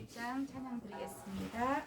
26장 찬양 드리겠습니다.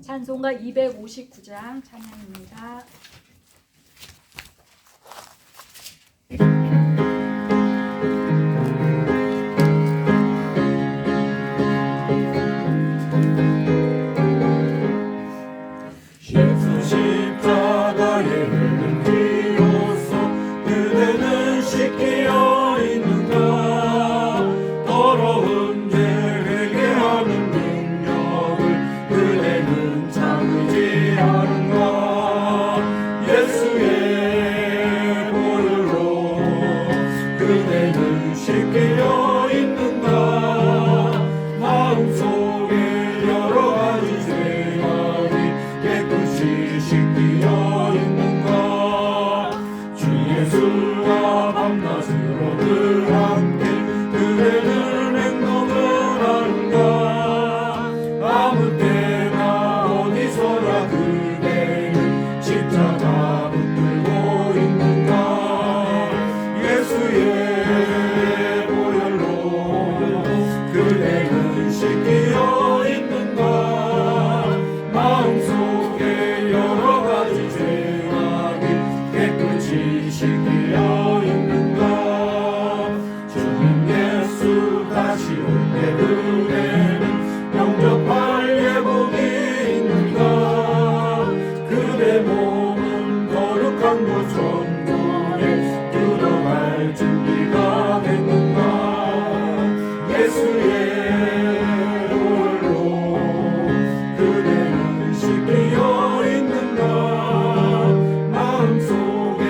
찬송가 259장 찬양입니다. 예수 십자가에 흘린 피로써 그대는 씻기어 있는가. 더러운 죄 회개하는 능력을 그대는 참지 않은가. 예수의 보혈로 그대는 씻기어 있는가. 마음속에 여러 가지 죄악이 깨끗이 씻기어 있는가. 주 예수와 밤낮으로 늘 함께 그대는 행동을 하는가. 아무 때나 어디서나 그대는 십자가 붙들고 있는가. 예수의 보혈로 그대는 씻기어 있는가. 마음속에 여러 가지 죄악이 깨끗이 씻기어 있는가. 주님 예수 다시 올 때 그대는 영접할 예복이 있는가. 그대 몸은 거룩한 곳 천국에 들어갈 준비가 됐는가. 예수의 보혈로 그대는 씻기어 있는가. 마음속에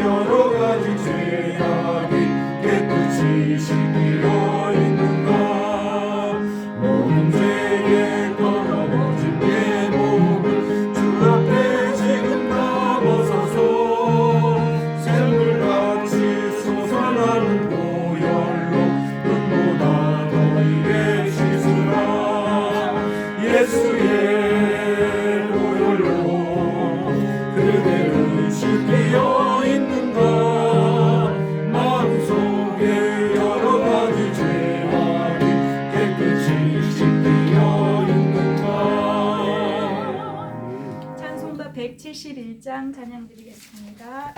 여러 가지 죄악이 깨끗이 씻기어 있는가. 모든 죄에 더러워진 내 몸을 주 앞에 지금 다 벗어서 샘물같이 솟아 129장 찬양 드리겠습니다.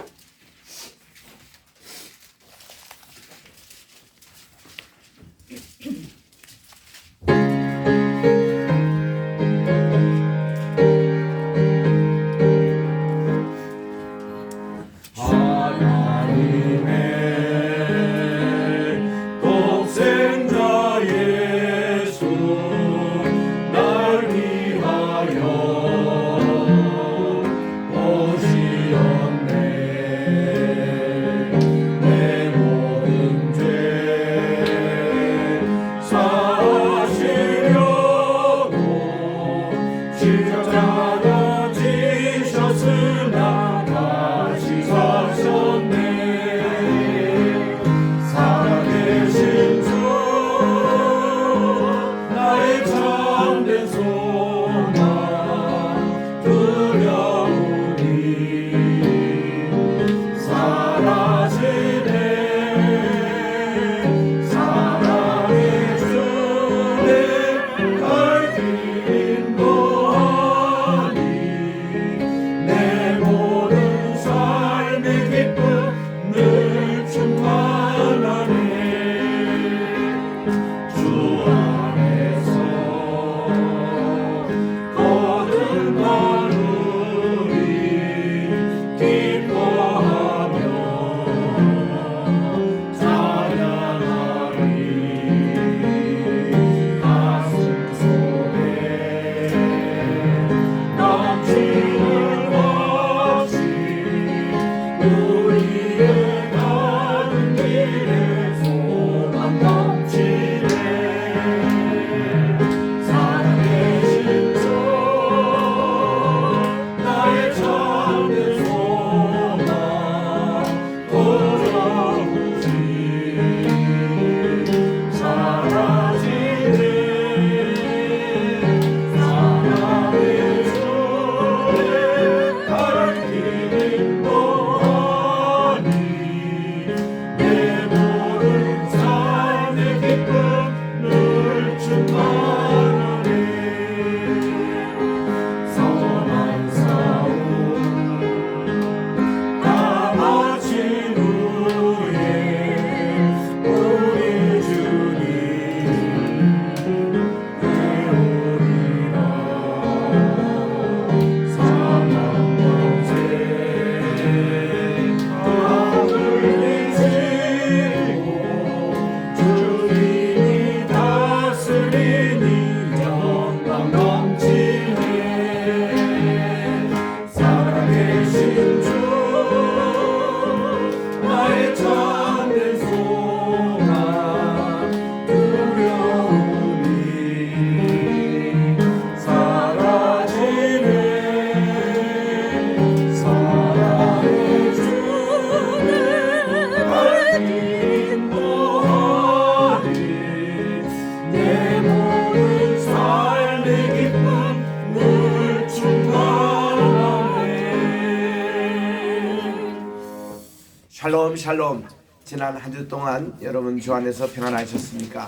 샬롬 샬롬. 지난 한 주 동안 여러분 주 안에서 평안하셨습니까?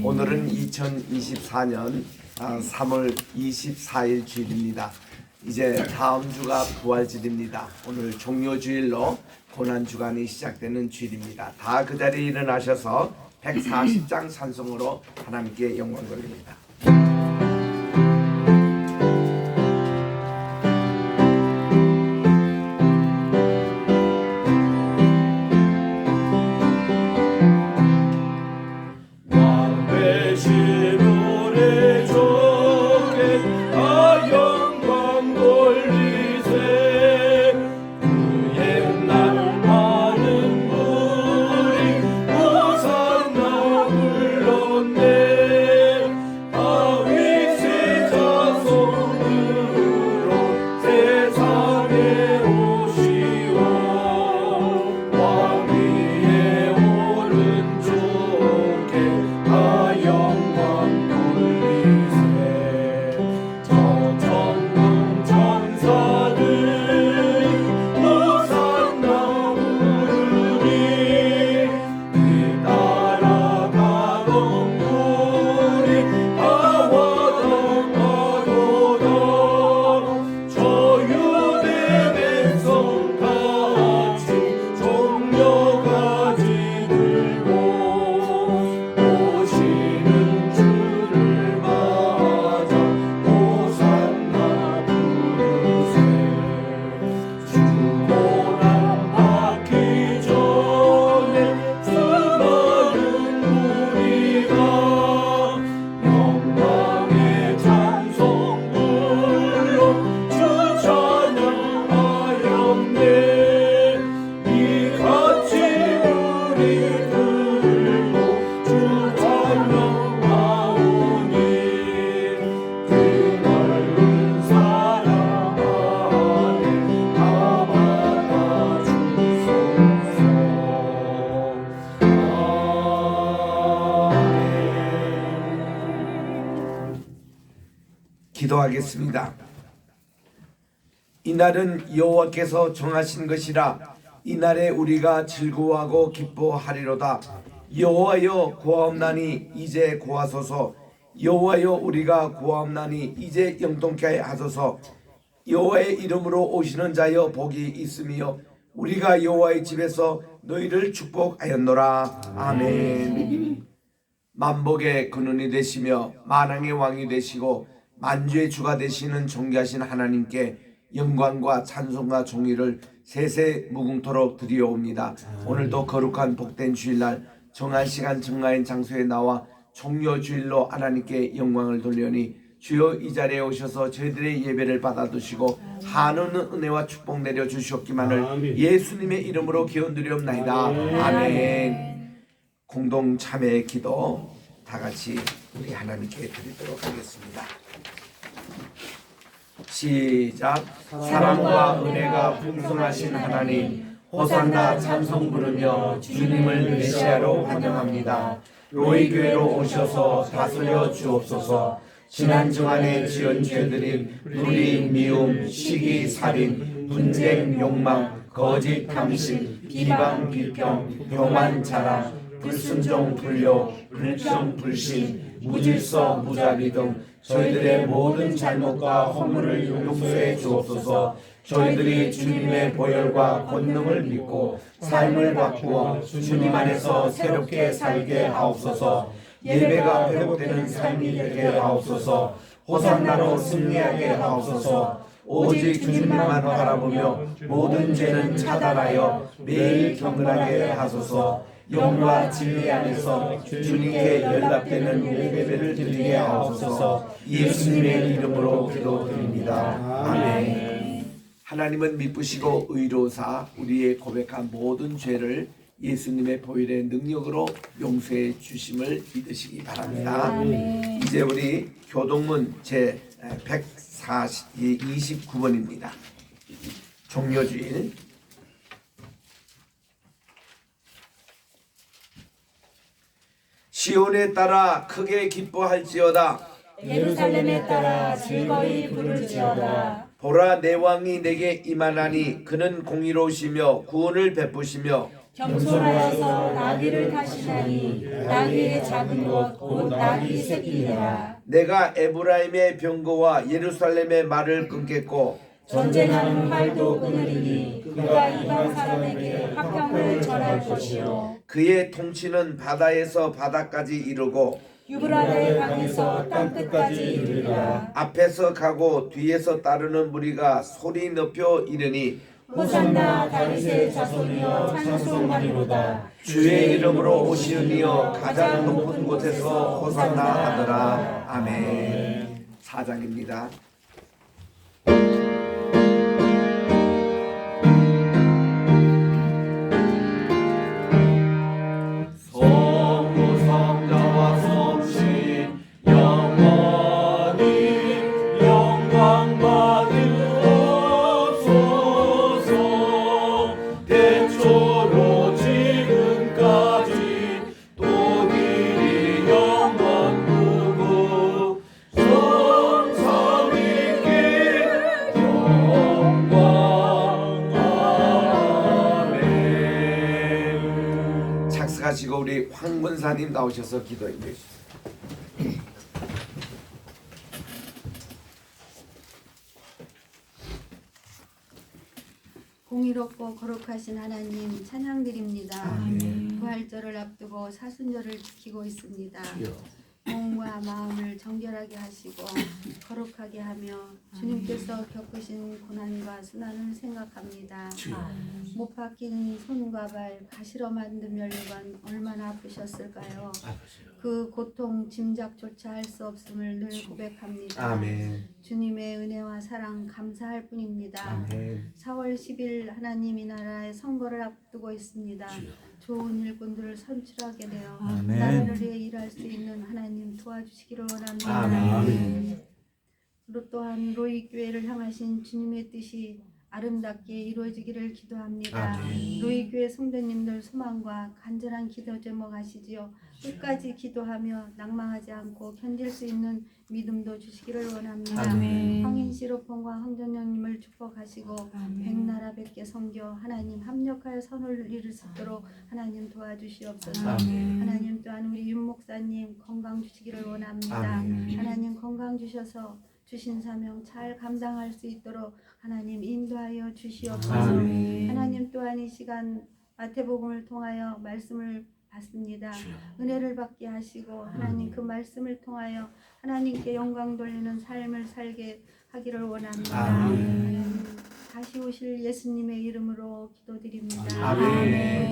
오늘은 2024년 3월 24일 주일입니다. 이제 다음 주가 부활주일입니다. 오늘 종료주일로 고난주간이 시작되는 주일입니다. 다 그 자리에 일어나셔서 140장 찬송으로 하나님께 영광 돌립니다. 우산나 불렀네. 들고 주 찬양하오니 그 넓은 사랑 안에 다 받아주소서. 기도하겠습니다. 이날은 여호와께서 정하신 것이라 이날에 우리가 즐거워하고 기뻐하리로다. 여호와여 구하옵나니 이제 구하소서. 여호와여 우리가 구하옵나니 이제 영통케 하소서. 여호와의 이름으로 오시는 자여 복이 있으며 우리가 여호와의 집에서 너희를 축복하였노라. 아멘. 만복의 근원이 되시며 만왕의 왕이 되시고 만주의 주가 되시는 존귀하신 하나님께 영광과 찬송과 종의를 세세 무궁토록 드리옵니다. 오늘도 거룩한 복된 주일날 정한 시간 정한 장소에 나와 종려 주일로 하나님께 영광을 돌려니 주여 이 자리에 오셔서 저희들의 예배를 받아두시고 한없는 은혜와 축복 내려 주시옵기만을 예수님의 이름으로 기원드리옵나이다. 아멘. 공동 참회의 기도 다 같이 우리 하나님께 드리도록 하겠습니다. 시작. 사랑과 은혜가 풍성하신 하나님, 호산나 찬송 부르며 주님을 메시아로 환영합니다. 로이교회로 오셔서 다스려 주옵소서. 지난 주간에 지은 죄들인 불의, 미움, 시기, 살인, 분쟁, 욕망, 거짓, 탐심, 비방, 비평, 교만, 자랑, 불순종, 불효, 불평, 불신, 무질서, 무자비 등 저희들의 모든 잘못과 허물을 용서해 주옵소서. 저희들이 주님의 보혈과 권능을 믿고 삶을 바꾸어 주님 안에서 새롭게 살게 하옵소서. 예배가 회복되는 삶이 되게 하옵소서. 호산나로 승리하게 하옵소서. 오직 주님만 바라보며 모든 죄는 차단하여 매일 경건하게 하소서. 영과 진리 안에서 주님께 연락되는 예배를 드리게 하옵소서. 예수님의 이름으로 기도드립니다. 아멘. 하나님은 미쁘시고 의로사 우리의 고백한 모든 죄를 예수님의 보혈의 능력으로 용서해 주심을 믿으시기 바랍니다. 아멘. 이제 우리 교동문 제 129번입니다. 종료주일. 시온에 따라 크게 기뻐할지어다. 예루살렘에 따라 즐거이 부를지어다. 보라 내 왕이 내게 임하나니 그는 공의로우시며 구원을 베푸시며 겸손하여서 나귀를 타시나니 나귀의 작은 것 곧 나귀 새끼니라. 내가 에브라임의 병거와 예루살렘의 말을 끊겠고 전쟁하는 활도 끊으리니 그가 이방 사람에게 화평을 전할 것이요 그의 통치는 바다에서 바다까지 이르고 유브라데 강에서 땅끝까지 이르리라. 앞에서 가고 뒤에서 따르는 무리가 소리 높여 이르니 호산나 다윗의 자손이여 찬송하리로다. 주의 이름으로 오시는 이여 가장 높은 곳에서 호산나 하더라. 아멘. 4장입니다. 가지고 우리 황문사님 나오셔서 기도해 주십시오. 공의롭고 거룩하신 하나님 찬양드립니다. 아멘. 부활절을 앞두고 사순절을 지키고 있습니다. 몸과 마음을 정결하게 하시고 거룩하게 하며 주님께서 겪으신 고난과 순환을 생각합니다. 못 박힌 손과 발, 가시로 만든 멸류관 얼마나 아프셨을까요? 그 고통 짐작조차 할 수 없음을 늘 고백합니다. 아멘. 주님의 은혜와 사랑 감사할 뿐입니다. 아멘. 4월 10일 하나님 이 나라의 선거를 앞두고 있습니다. 좋은 일꾼들을 선출하게 되어 아멘. 나라를 위해 일할 수 있는 하나님 도와주시기를 원합니다. 아멘. 그리고 또한 로이 교회를 향하신 주님의 뜻이 아름답게 이루어지기를 기도합니다. 아멘. 로이 교회 성도님들 소망과 간절한 기도 제목하시지요. 끝까지 기도하며 낭망하지 않고 견딜 수 있는 믿음도 주시기를 원합니다. 아멘. 황인시로폰과 황전영님을 축복하시고 백나라 백개 섬겨 하나님 합력하여 선을 이룰 수 있도록 하나님 도와주시옵소서. 아멘. 하나님 또한 우리 윤 목사님 건강 주시기를 원합니다. 아멘. 하나님 건강 주셔서 주신 사명 잘 감당할 수 있도록 하나님 인도하여 주시옵소서. 아멘. 하나님 또한 이 시간 마태복음을 통하여 말씀을 받습니다. 은혜를 받게 하시고 하나님 그 말씀을 통하여 하나님께 영광 돌리는 삶을 살게 하기를 원합니다. 아멘. 다시 오실 예수님의 이름으로 기도드립니다. 아멘.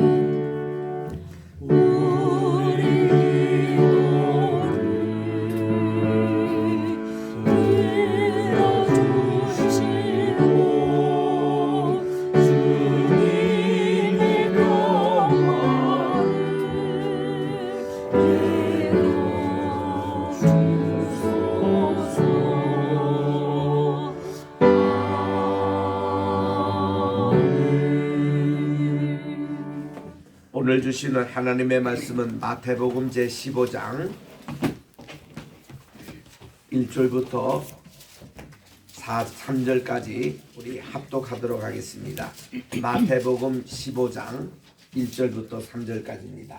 우리 들어주시고 주님의 평화를 오늘 주시는 하나님의 말씀은 마태복음 제15장 1절부터 3절까지 우리 합독하도록 하겠습니다. 마태복음 15장 1절부터 3절까지입니다.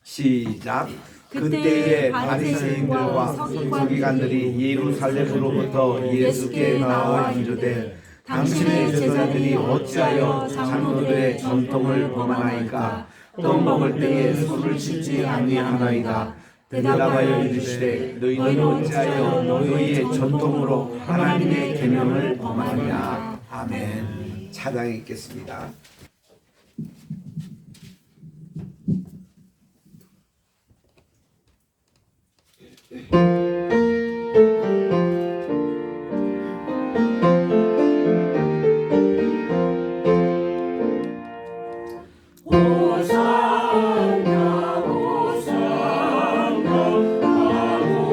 시작. 그때에 바리새인들과 서기관들이 예루살렘으로부터 예수께 나와 이르되 당신의 제자들이 어찌하여 장로들의 전통을 범하나이까? 떡 먹을 때에 손을 씻지 아니하나이다. 대답하여 이르시되 너희는 어찌하여 너희의 전통으로 하나님의 계명을 범하느냐. 아멘. 찬양 읽겠습니다. 호산나 호산나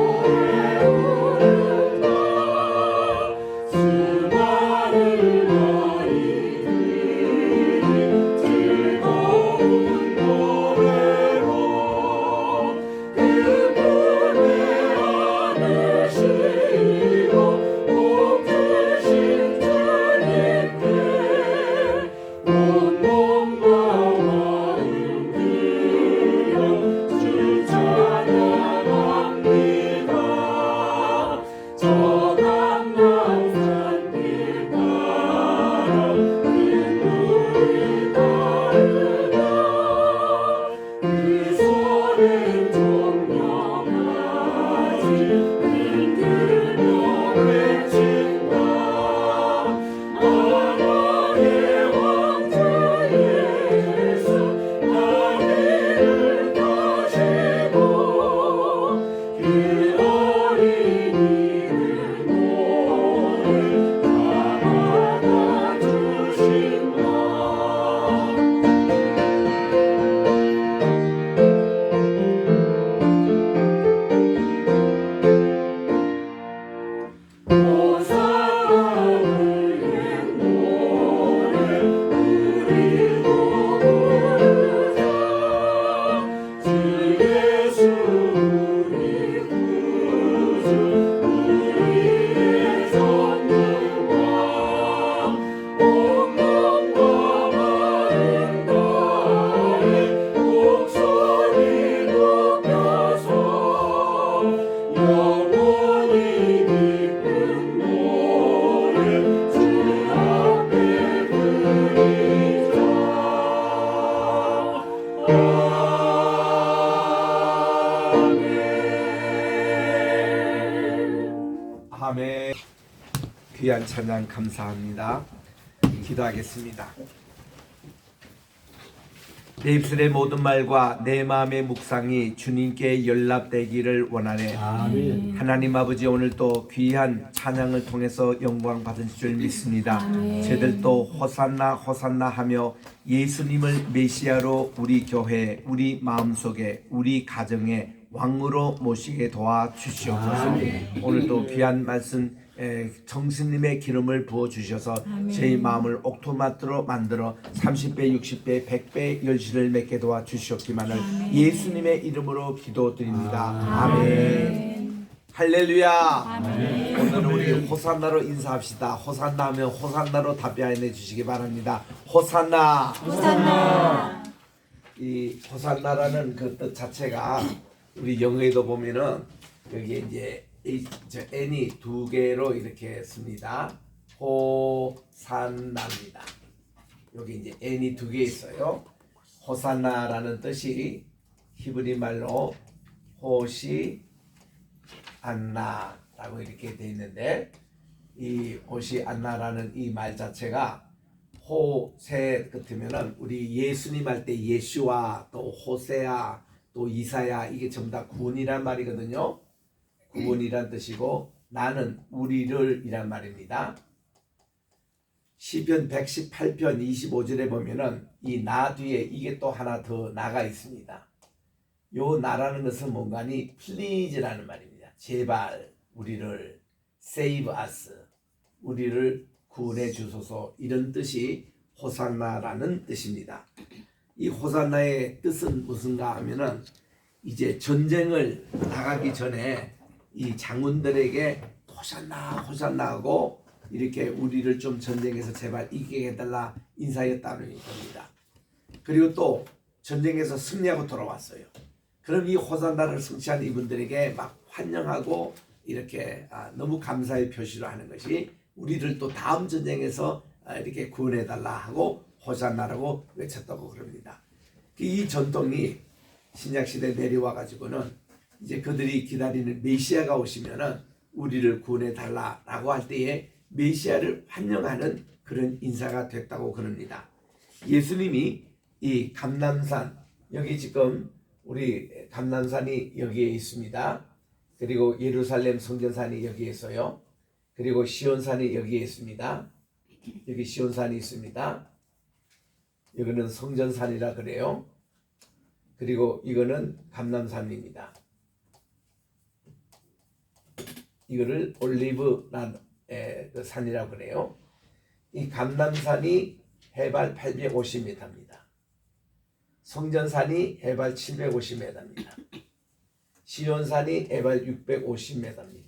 하늘에 오른다 수많은 아이들이 즐거운 노래로 그 문에 안으시고 복 주신 주님께 온몸 마음 들여 주 찬양합니다. 저 감람산 길 따라 빗물이 따르며 그 소리 정령하지 흔들며 외친다. 만왕의 왕주 예수 나비를 타시고 그 어린이를 노래 담아다 주신다. 호산나를 노래 우리도 부르자. 주 예수 우리 구주 우리의 전능왕 온몸과 마음 다해 목소리 높여서 영원히 기쁜 노래 주 앞에 드리자. 아멘. 아멘. 귀한 찬양 감사합니다. 기도하겠습니다. 내 입술의 모든 말과 내 마음의 묵상이 주님께 연락되기를 원하네. 아멘. 하나님 아버지, 오늘 또 귀한 찬양을 통해서 영광 받은 줄 믿습니다. 저희들도 호산나 호산나 하며 예수님을 메시아로 우리 교회, 우리 마음속에, 우리 가정에 왕으로 모시게 도와주시옵소서. 오늘도 귀한 말씀 정신님의 기름을 부어주셔서 제 마음을 옥토마토로 만들어 30배, 60배, 100배 열심을 맺게 도와주시옵기만을 예수님의 이름으로 기도드립니다. 아멘. 할렐루야. 오늘은 우리 호산나로 인사합시다. 호산나 하면 호산나로 답변해 주시기 바랍니다. 호산나. 호산나. 이 호산나라는 그 뜻 자체가 우리 영어에도 보면은 여기에 이제 n이 두 개로 이렇게 씁니다. 호산나입니다. 여기 이제 n이 두 개 있어요. 호산나라는 뜻이 히브리 말로 호시 안나라고 이렇게 돼 있는데, 이 호시 안나라는 이 말 자체가 호세 같으면은 우리 예수님 할 때 예슈와 또 호세아 또 이사야, 이게 전부 다 구원이란 말이거든요. 구원이란 뜻이고, 나는 우리를 이란 말입니다. 시편 118편 25절에 보면은 이 나 뒤에 이게 또 하나 더 나가 있습니다. 요 나라는 것은 뭔가니 please라는 말입니다. 제발 우리를 save us, 우리를 구원해 주소서, 이런 뜻이 호산나라는 뜻입니다. 이 호산나의 뜻은 무슨가 하면은 이제 전쟁을 나가기 전에 이 장군들에게 호산나 호산나 하고 이렇게 우리를 좀 전쟁에서 제발 이기게 해달라 인사했다는 겁니다. 그리고 또 전쟁에서 승리하고 돌아왔어요. 그럼 이 호산나를 성취한 이분들에게 막 환영하고 이렇게 너무 감사의 표시로 하는 것이 우리를 또 다음 전쟁에서 이렇게 구원해달라 하고 호산나라고 외쳤다고 그럽니다. 이 전통이 신약시대에 내려와 가지고는 이제 그들이 기다리는 메시아가 오시면은 우리를 구원해달라라고 할 때에 메시아를 환영하는 그런 인사가 됐다고 그럽니다. 예수님이 이 감람산, 여기 지금 우리 감람산이 여기에 있습니다. 그리고 예루살렘 성전산이 여기에 있어요. 그리고 시온산이 여기에 있습니다. 여기 시온산이 있습니다. 여기는 성전산이라 그래요. 그리고 이거는 감람산입니다. 이거를 올리브란 산이라고 그래요. 이 감람산이 해발 850m입니다. 성전산이 해발 750m입니다. 시온산이 해발 650m입니다.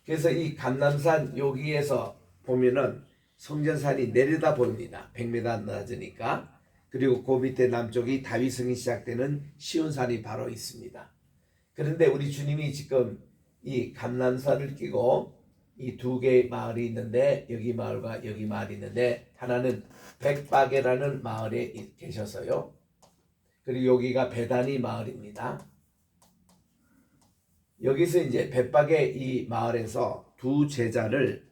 그래서 이 감람산 여기에서 보면은 성전산이 내려다 보입니다. 100m 낮으니까. 그리고 그 밑에 남쪽이 다윗성이 시작되는 시온산이 바로 있습니다. 그런데 우리 주님이 지금 이 감람산을 끼고 이 두 개의 마을이 있는데, 여기 마을과 여기 마을이 있는데, 하나는 백바게라는 마을에 계셔서요. 그리고 여기가 베다니 마을입니다. 여기서 이제 백바게 이 마을에서 두 제자를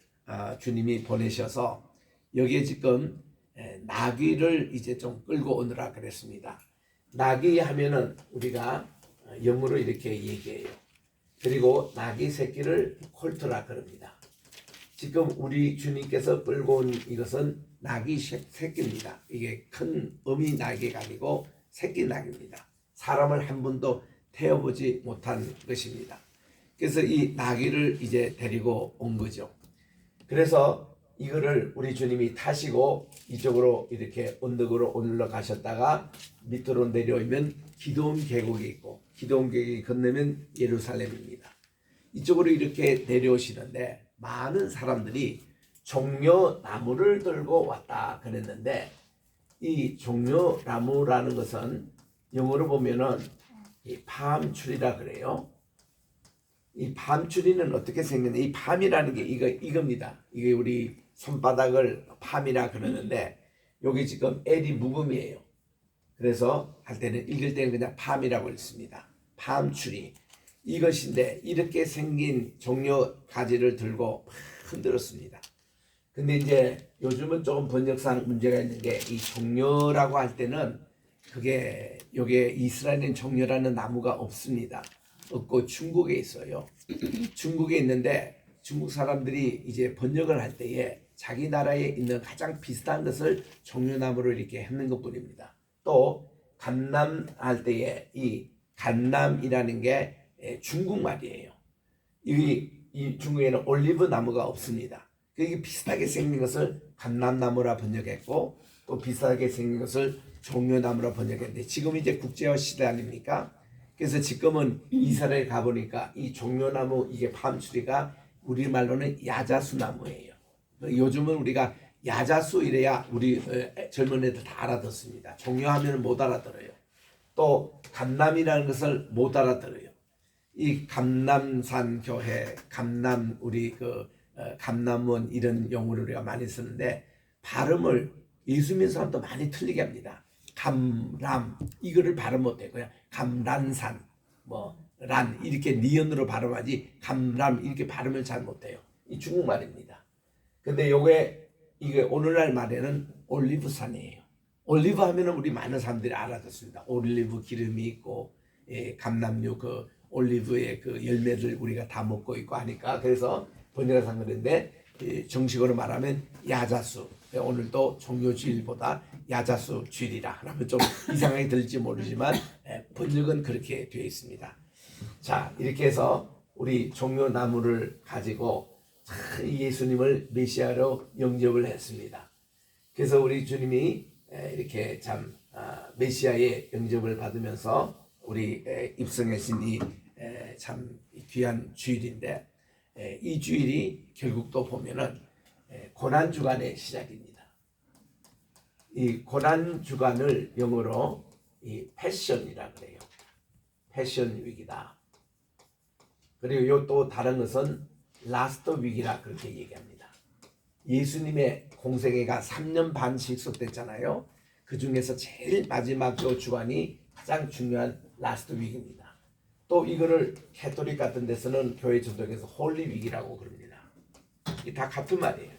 주님이 보내셔서 여기에 지금 나귀를 이제 좀 끌고 오느라 그랬습니다. 나귀 하면은 우리가 영어로 이렇게 얘기해요. 그리고 나귀 새끼를 콜트라 그럽니다. 지금 우리 주님께서 끌고 온 이것은 나귀 새끼입니다. 이게 큰 어미 나귀가 아니고 새끼 나귀입니다. 사람을 한 번도 태워보지 못한 것입니다. 그래서 이 나귀를 이제 데리고 온 거죠. 그래서 이거를 우리 주님이 타시고 이쪽으로 이렇게 언덕으로 올라가셨다가 밑으로 내려오면 기드온 계곡이 있고, 기드온 계곡이 건너면 예루살렘입니다. 이쪽으로 이렇게 내려오시는데 많은 사람들이 종려나무를 들고 왔다 그랬는데, 이 종려나무라는 것은 영어로 보면은 이 팜추리라 그래요. 이 팜추리는 어떻게 생겼냐? 이 팜이라는 게 이겁니다. 이게 우리 손바닥을 팜이라 그러는데, 여기 지금 L이 묵음이에요. 그래서 할 때는 읽을 때는 그냥 팜이라고 읽습니다. 팜추리. 이것인데 이렇게 생긴 종려 가지를 들고 흔들었습니다. 근데 이제 요즘은 조금 번역상 문제가 있는 게 이 종려라고 할 때는 그게 요게 이스라엘엔 종려라는 나무가 없습니다. 없고 중국에 있어요. 중국에 있는데 중국 사람들이 이제 번역을 할 때에 자기 나라에 있는 가장 비슷한 것을 종려나무로 이렇게 했는 것뿐입니다. 또 감남 할 때에 이 감남이라는 게 중국 말이에요. 이 중국에는 올리브 나무가 없습니다. 이게 비슷하게 생긴 것을 감람나무라 번역했고 또 비슷하게 생긴 것을 종려나무라 번역했는데 지금 이제 국제화 시대 아닙니까? 그래서 지금은 이스라엘 가보니까 이 종려나무 이게 팜추리가 우리말로는 야자수 나무예요. 요즘은 우리가 야자수 이래야 우리 젊은 애들 다 알아듣습니다. 종려하면 못 알아들어요. 또 감남이라는 것을 못 알아들어요. 이 감남산 교회, 감남 우리 감남원 이런 용어를 우리가 많이 쓰는데 발음을 예수 믿는 사람도 많이 틀리게 합니다. 감람 이거를 발음 못해요. 그냥 감란산 란 이렇게 니은으로 발음하지 감람 이렇게 발음을 잘 못해요. 이 중국말입니다. 근데 이게 오늘날 말에는 올리브산이에요. 올리브 하면은 우리 많은 사람들이 알아듣습니다. 올리브 기름이 있고 감람류 올리브의 열매를 우리가 다 먹고 있고 하니까 그래서 번역한 그런데 정식으로 말하면 야자수. 오늘도 종려주일보다 야자수 주일이라 하면 좀 이상하게 들릴지 모르지만 번역은 그렇게 되어 있습니다. 자, 이렇게 해서 우리 종려나무를 가지고 예수님을 메시아로 영접을 했습니다. 그래서 우리 주님이 이렇게 참 메시아의 영접을 받으면서 우리 입성하신 이 참 귀한 주일인데 이 주일이 결국 또 보면은 고난 주간의 시작입니다. 이 고난 주간을 영어로 이 패션이라 그래요. 패션 위기다. 그리고 또 다른 것은 라스트 위기라 그렇게 얘기합니다. 예수님의 공생애가 3년 반 실속됐잖아요. 그 중에서 제일 마지막 주간이 가장 중요한 라스트 위기입니다. 또 이거를 캐톨릭 같은 데서는 교회 전통에서 홀리 위기라고 그럽니다. 이 다 같은 말이에요.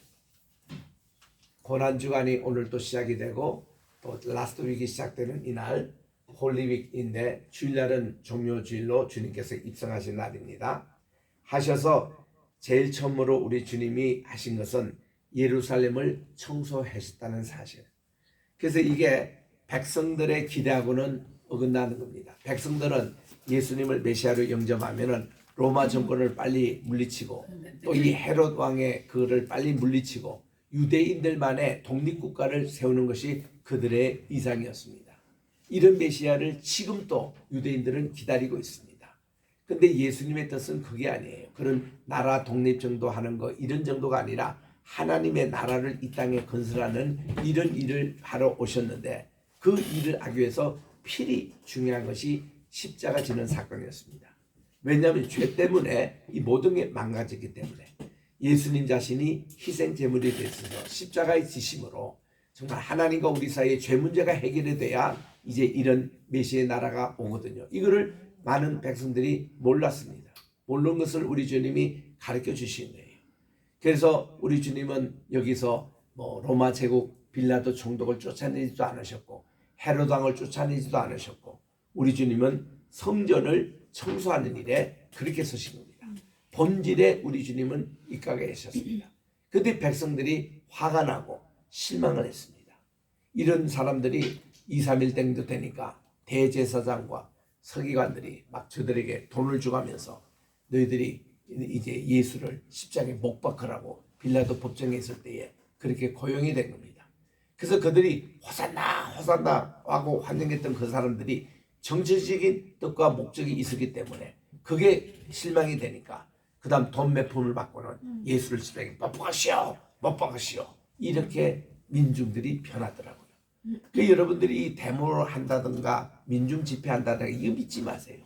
고난 주간이 오늘 또 시작이 되고 또 라스트 위기 시작되는 이날 홀리 위기인데 주일날은 종려 주일로 주님께서 입성하신 날입니다. 하셔서 제일 처음으로 우리 주님이 하신 것은 예루살렘을 청소하셨다는 사실. 그래서 이게 백성들의 기대하고는 어긋나는 겁니다. 백성들은 예수님을 메시아로 영접하면은 로마 정권을 빨리 물리치고 또 이 헤롯 왕의 그를 빨리 물리치고 유대인들만의 독립국가를 세우는 것이 그들의 이상이었습니다. 이런 메시아를 지금 또 유대인들은 기다리고 있습니다. 근데 예수님의 뜻은 그게 아니에요. 그런 나라 독립 정도 하는 거 이런 정도가 아니라 하나님의 나라를 이 땅에 건설하는 이런 일을 하러 오셨는데 그 일을 하기 위해서 필히 중요한 것이 십자가 지는 사건이었습니다. 왜냐하면 죄 때문에 이 모든 게 망가졌기 때문에 예수님 자신이 희생 제물이 되셔서 십자가의 지심으로 정말 하나님과 우리 사이의 죄 문제가 해결이 돼야 이제 이런 메시아의 나라가 오거든요. 이거를 많은 백성들이 몰랐습니다. 모르는 것을 우리 주님이 가르쳐 주신 거예요. 그래서 우리 주님은 여기서 로마 제국 빌라도 총독을 쫓아내지도 않으셨고 헤롯 왕을 쫓아내지도 않으셨고 우리 주님은 성전을 청소하는 일에 그렇게 서신 겁니다. 본질에 우리 주님은 입각해 계셨습니다. 그때 백성들이 화가 나고 실망을 했습니다. 이런 사람들이 2, 3일 땡도 되니까 대제사장과 서기관들이 막 저들에게 돈을 주가면서 너희들이 이제 예수를 십자가에 못 박으라고 빌라도 법정에 있을 때에 그렇게 고용이 된 겁니다. 그래서 그들이 호산나 호산나 하고 환영했던 그 사람들이 정치적인 뜻과 목적이 있었기 때문에 그게 실망이 되니까 그 다음 돈 몇 푼을 받고는 예수를 십자가에 못 박으시오 못 박으시오 이렇게 민중들이 변하더라고요. 그 여러분들이 이 데모를 한다든가 민중 집회한다든가 이거 믿지 마세요.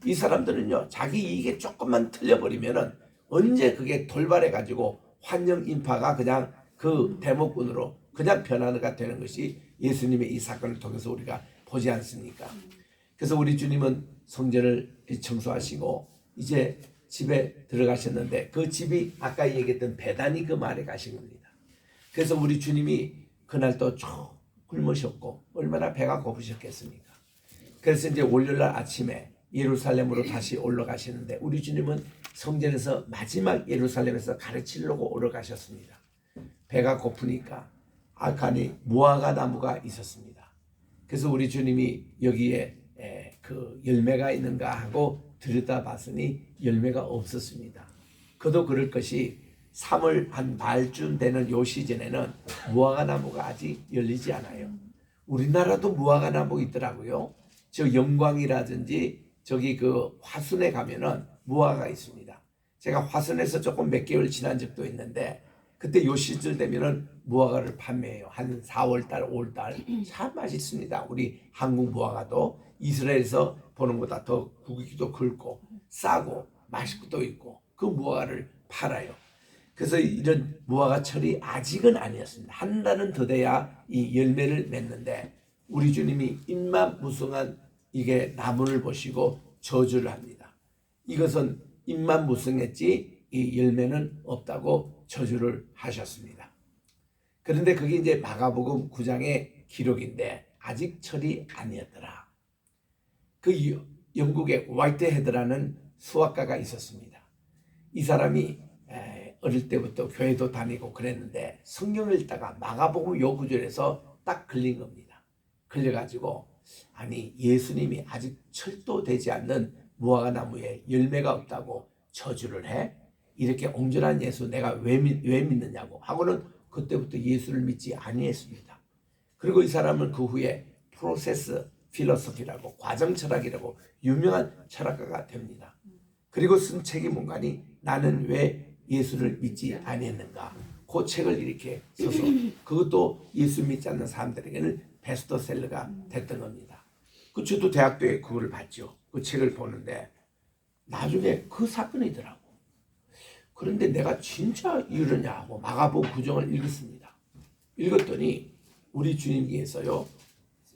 이 사람들은요 자기 이익에 조금만 틀려버리면은 언제 그게 돌발해 가지고 환영 인파가 그냥 그 데모꾼으로 그냥 변화가 되는 것이 예수님의 이 사건을 통해서 우리가 보지 않습니까? 그래서 우리 주님은 성전을 청소하시고 이제 집에 들어가셨는데 그 집이 아까 얘기했던 베다니 그 말에 가신 겁니다. 그래서 우리 주님이 그날 또 쭉 굶으셨고 얼마나 배가 고프셨겠습니까? 그래서 이제 월요일날 아침에 예루살렘으로 다시 올라가시는데 우리 주님은 성전에서 마지막 예루살렘에서 가르치려고 올라가셨습니다. 배가 고프니까 아칸이 무화과 나무가 있었습니다. 그래서 우리 주님이 여기에 그 열매가 있는가 하고 들여다봤으니 열매가 없었습니다. 그도 그럴 것이 3월 한 말쯤 되는 요 시즌에는 무화과 나무가 아직 열리지 않아요. 우리나라도 무화과 나무 있더라고요. 저 영광이라든지 저기 그 화순에 가면은 무화과가 있습니다. 제가 화순에서 조금 몇 개월 지난 적도 있는데 그때 요 시즌 되면은 무화과를 판매해요. 한 4월달, 5월달 참 맛있습니다. 우리 한국 무화과도 이스라엘에서 보는 것보다 더 구기도 굵고 싸고 맛있고도 있고 그 무화과를 팔아요. 그래서 이런 무화과철이 아직은 아니었습니다. 한 달은 더 돼야 이 열매를 맺는데 우리 주님이 인만무성한 이게 나무를 보시고 저주를 합니다. 이것은 인만무성했지 이 열매는 없다고 저주를 하셨습니다. 그런데 그게 이제 마가복음 9장의 기록인데 아직 철이 아니었더라. 그 영국의 화이트헤드라는 수학가가 있었습니다. 이 사람이 어릴 때부터 교회도 다니고 그랬는데 성경을 읽다가 마가복음 요 구절에서 딱 걸린 겁니다. 걸려가지고 아니 예수님이 아직 철도되지 않는 무화과 나무에 열매가 없다고 저주를 해? 이렇게 온전한 예수 내가 왜 믿느냐고 하고는 그때부터 예수를 믿지 아니했습니다. 그리고 이 사람은 그 후에 프로세스 필로소피라고 과정 철학이라고 유명한 철학가가 됩니다. 그리고 쓴 책이 뭔가니 나는 왜 예수를 믿지 아니했는가 그 책을 이렇게 써서 그것도 예수 믿지 않는 사람들에게는 베스트셀러가 됐던 겁니다. 그 저도 대학교에 그거를 봤죠. 그 책을 보는데 나중에 그 사건이더라고. 그런데 내가 진짜 이러냐 하고 마가복음 9장을 읽었습니다. 읽었더니 우리 주님께서요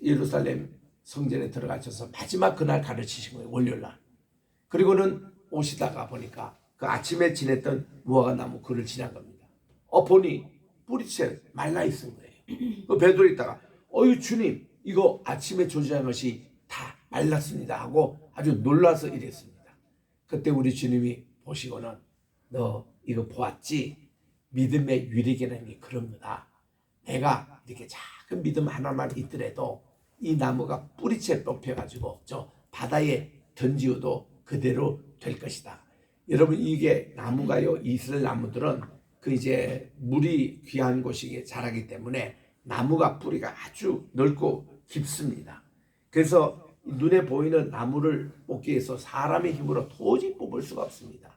예루살렘 성전에 들어가셔서 마지막 그날 가르치신 거예요. 월요일날. 그리고는 오시다가 보니까 그 아침에 지냈던 무화과 나무 그를 지난 겁니다. 보니 뿌리채 말라 있은 거예요. 그 베드로 있다가 어유 주님 이거 아침에 조지한 것이 다 말랐습니다 하고 아주 놀라서 이랬습니다. 그때 우리 주님이 보시고는 너 이거 보았지? 믿음의 유력이라는 게 그런 거다. 내가 이렇게 작은 믿음 하나만 있더라도 이 나무가 뿌리채 뽑혀가지고 저 바다에 던지어도 그대로 될 것이다. 여러분 이게 나무가요 이스라엘 나무들은 그 이제 물이 귀한 곳이게 자라기 때문에 나무가 뿌리가 아주 넓고 깊습니다. 그래서 눈에 보이는 나무를 뽑기 위해서 사람의 힘으로 도저히 뽑을 수가 없습니다.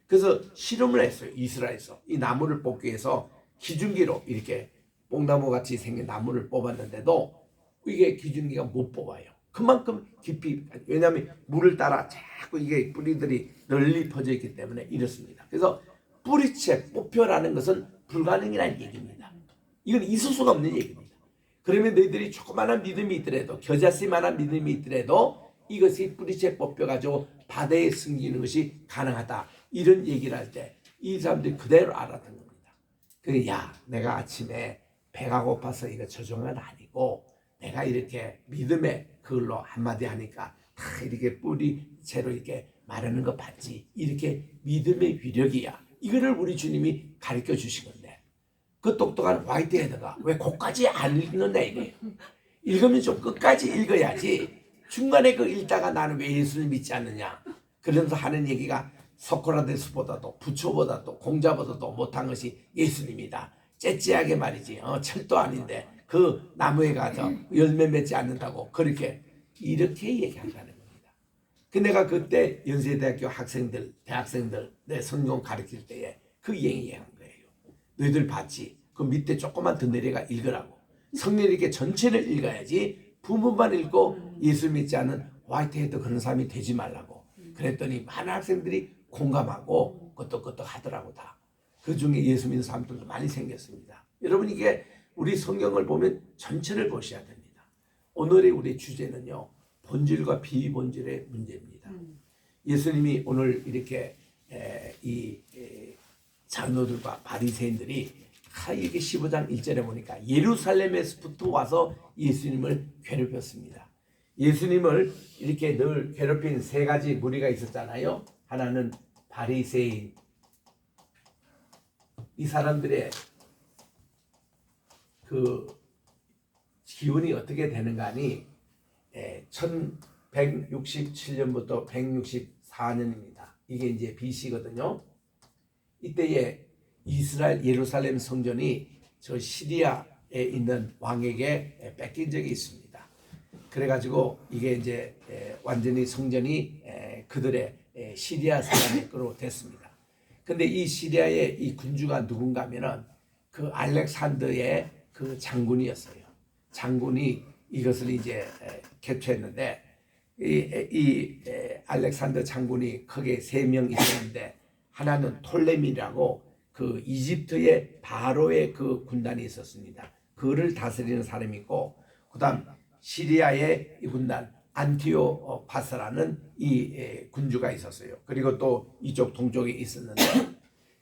그래서 실험을 했어요. 이스라엘에서 이 나무를 뽑기 위해서 기준기로 이렇게 뽕나무 같이 생긴 나무를 뽑았는데도 이게 기준기가 못 뽑아요. 그만큼 깊이 왜냐하면 물을 따라 자꾸 이게 뿌리들이 널리 퍼져 있기 때문에 이렇습니다. 그래서 뿌리채 뽑혀라는 것은 불가능이라는 얘기입니다. 이건 있을 수가 없는 얘기입니다. 그러면 너희들이 조그마한 믿음이 있더라도 겨자씨만한 믿음이 있더라도 이것이 뿌리채 뽑혀가지고 바다에 숨기는 것이 가능하다. 이런 얘기를 할 때 이 사람들이 그대로 알았던 겁니다. 그래 야 내가 아침에 배가 고파서 이거 저종은 아니고 내가 이렇게 믿음의 그걸로 한마디 하니까 다 이렇게 뿌리채로 이렇게 마르는 거 봤지. 이렇게 믿음의 위력이야. 이거를 우리 주님이 가르쳐 주신 건데 그 똑똑한 화이트헤드가 왜 그까지 안 읽는다 이거예요. 읽으면 좀 끝까지 읽어야지 중간에 그 읽다가 나는 왜 예수를 믿지 않느냐 그러면서 하는 얘기가 소크라테스보다도 부처보다도 공자보다도 못한 것이 예수님이다. 째째하게 말이지 철도 아닌데 그 나무에 가서 열매 맺지 않는다고 그렇게 이렇게 얘기한다는 겁니다. 그 내가 그때 연세대학교 학생들 대학생들 내 성경 가르칠 때에 그 얘기한 거예요. 너희들 봤지? 그 밑에 조금만 더 내려가 읽으라고. 성경 이렇게 전체를 읽어야지 부분만 읽고 예수 믿지 않은 화이트헤드 그런 사람이 되지 말라고. 그랬더니 많은 학생들이 공감하고 끄떡끄떡 하더라고 다. 그 중에 예수 믿는 사람들도 많이 생겼습니다. 여러분 이게 우리 성경을 보면 전체를 보셔야 됩니다. 오늘의 우리 주제는요. 본질과 비본질의 문제입니다. 예수님이 오늘 이렇게 이 장로들과 바리새인들이 이게 15장 1절에 보니까 예루살렘에서부터 와서 예수님을 괴롭혔습니다. 예수님을 이렇게 늘 괴롭힌 세 가지 무리가 있었잖아요. 하나는 바리새인. 이 사람들의 그 기운이 어떻게 되는가 하니 1167년부터 164년입니다. 이게 이제 BC거든요. 이때에 이스라엘 예루살렘 성전이 저 시리아에 있는 왕에게 뺏긴 적이 있습니다. 그래가지고 이게 이제 완전히 성전이 그들의 시리아 사람의 거로 됐습니다. 근데 이 시리아의 이 군주가 누군가 하면은 그 알렉산더의 그 장군이었어요. 장군이 이것을 이제 개최했는데 이 알렉산더 장군이 크게 3명 있었는데 하나는 톨레미라고 그 이집트의 바로의 그 군단이 있었습니다. 그를 다스리는 사람이 있고 그다음 시리아의 이 군단 안티오파스라는 이 군주가 있었어요. 그리고 또 이쪽 동쪽에 있었는데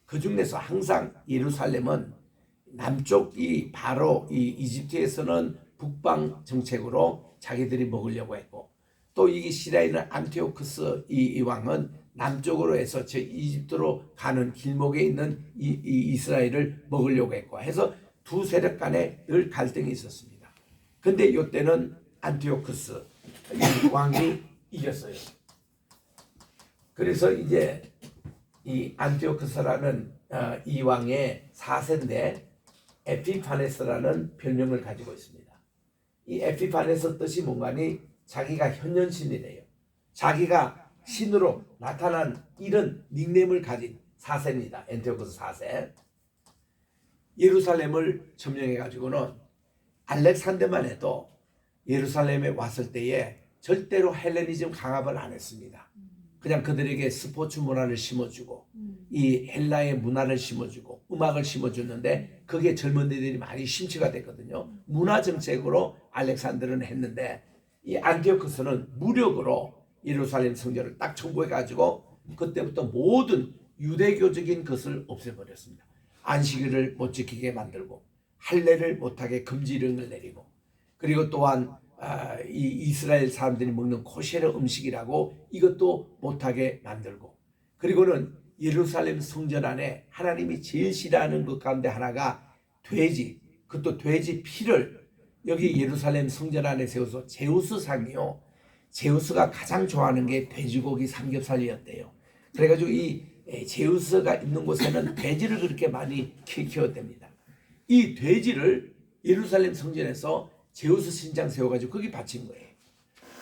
그 중에서 항상 예루살렘은 남쪽이 바로 이 이집트에서는 북방 정책으로 자기들이 먹으려고 했고 또 이 시리아에 있는 안티오쿠스 이 왕은 남쪽으로 해서 저 이집트로 가는 길목에 있는 이 이스라엘을 먹으려고 했고 해서 두 세력 간에 늘 갈등이 있었습니다. 근데 이때는 안티오쿠스 이 왕이 이겼어요. 그래서 이제 이 안티오쿠스라는 이 왕의 4세인데 에피파네스라는 별명을 가지고 있습니다. 이 에피파네스 뜻이 뭔가니 자기가 현현신이래요. 자기가 신으로 나타난 이런 닉네임을 가진 4세입니다. 안티오쿠스 4세. 예루살렘을 점령해 가지고는 알렉산더만 해도 예루살렘에 왔을 때에 절대로 헬레니즘 강압을 안 했습니다. 그냥 그들에게 스포츠 문화를 심어주고 이 헬라의 문화를 심어주고 음악을 심어줬는데 그게 젊은이들이 많이 심취가 됐거든요. 문화 정책으로 알렉산더는 했는데 이 안티오쿠스는 무력으로 예루살렘 성전을 딱 청구해가지고 그때부터 모든 유대교적인 것을 없애버렸습니다. 안식일을 못 지키게 만들고 할례를 못하게 금지령을 내리고 그리고 또한 이 이스라엘 사람들이 먹는 코셰르 음식이라고 이것도 못하게 만들고 그리고는 예루살렘 성전 안에 하나님이 제일 싫어하는 것 가운데 하나가 돼지, 그것도 돼지 피를 여기 예루살렘 성전 안에 세워서 제우스상이요. 제우스가 가장 좋아하는 게 돼지고기 삼겹살이었대요. 그래가지고 이 제우스가 있는 곳에는 돼지를 그렇게 많이 키웠답니다. 이 돼지를 예루살렘 성전에서 제우스 신장 세워가지고 거기 바친 거예요.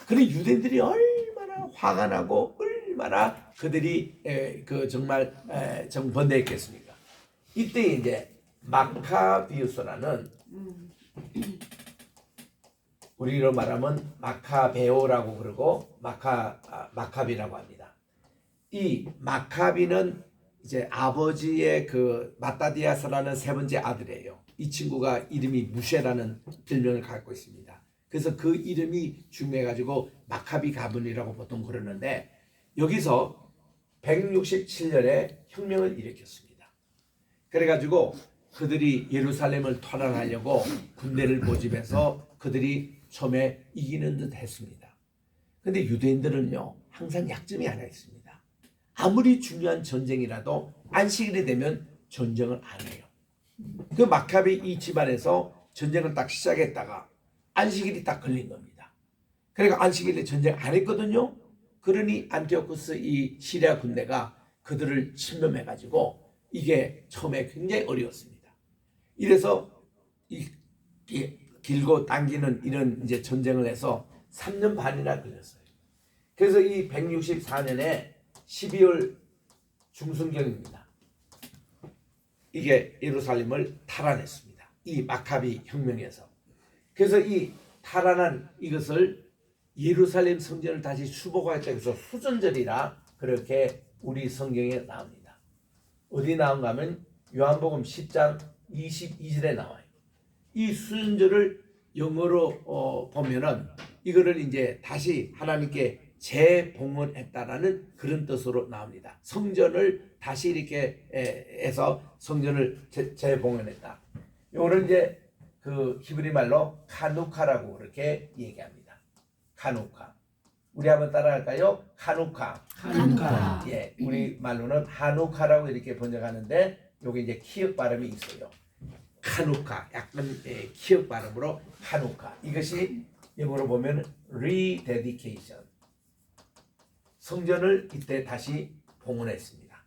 그래 유대인들이 얼마나 화가 나고 얼마나 그들이 그 정말 번뇌했겠습니까? 이때 이제 마카비우스라는 우리로 말하면 마카베오라고 그러고 마카비라고 합니다. 이 마카비는 이제 아버지의 그 마따디아스라는 3번째 아들이에요. 이 친구가 이름이 무셰라는 별명을 갖고 있습니다. 그래서 그 이름이 중요해가지고 마카비 가문이라고 보통 그러는데 여기서 167년에 혁명을 일으켰습니다. 그래가지고 그들이 예루살렘을 탈환하려고 군대를 모집해서 그들이 처음에 이기는 듯 했습니다. 근데 유대인들은요 항상 약점이 하나 있습니다. 아무리 중요한 전쟁이라도 안식일이 되면 전쟁을 안 해요. 그 마카비 이 집안에서 전쟁을 딱 시작했다가 안식일이 딱 걸린 겁니다. 그러니까 안식일에 전쟁 안 했거든요. 그러니 안티오쿠스 이 시리아 군대가 그들을 침범해가지고 이게 처음에 굉장히 어려웠습니다. 이래서 이 길고 당기는 이런 이제 전쟁을 해서 3년 반이나 걸렸어요. 그래서 이 164년에 12월 중순경입니다. 이게 예루살렘을 탈환했습니다. 이 마카비 혁명에서. 그래서 이 탈환한 이것을 예루살렘 성전을 다시 수복하였다 해서 수전절이라 그렇게 우리 성경에 나옵니다. 어디 나온가 하면 요한복음 10장 22절에 나와요. 이 수전절을 영어로 보면은 이거를 이제 다시 하나님께 재봉헌했다라는 그런 뜻으로 나옵니다. 성전을 다시 이렇게 해서 성전을 재봉헌했다. 요거는 이제 그 히브리 말로 카누카라고 그렇게 얘기합니다. 카누카. 우리 한번 따라할까요? 카누카. 하누카. 예, 우리 말로는 하누카라고 이렇게 번역하는데 요게 이제 키읔 발음이 있어요. 카누카, 약간 키읔 발음으로 하누카. 이것이 영어로 보면 rededication. 성전을 이때 다시 봉헌했습니다.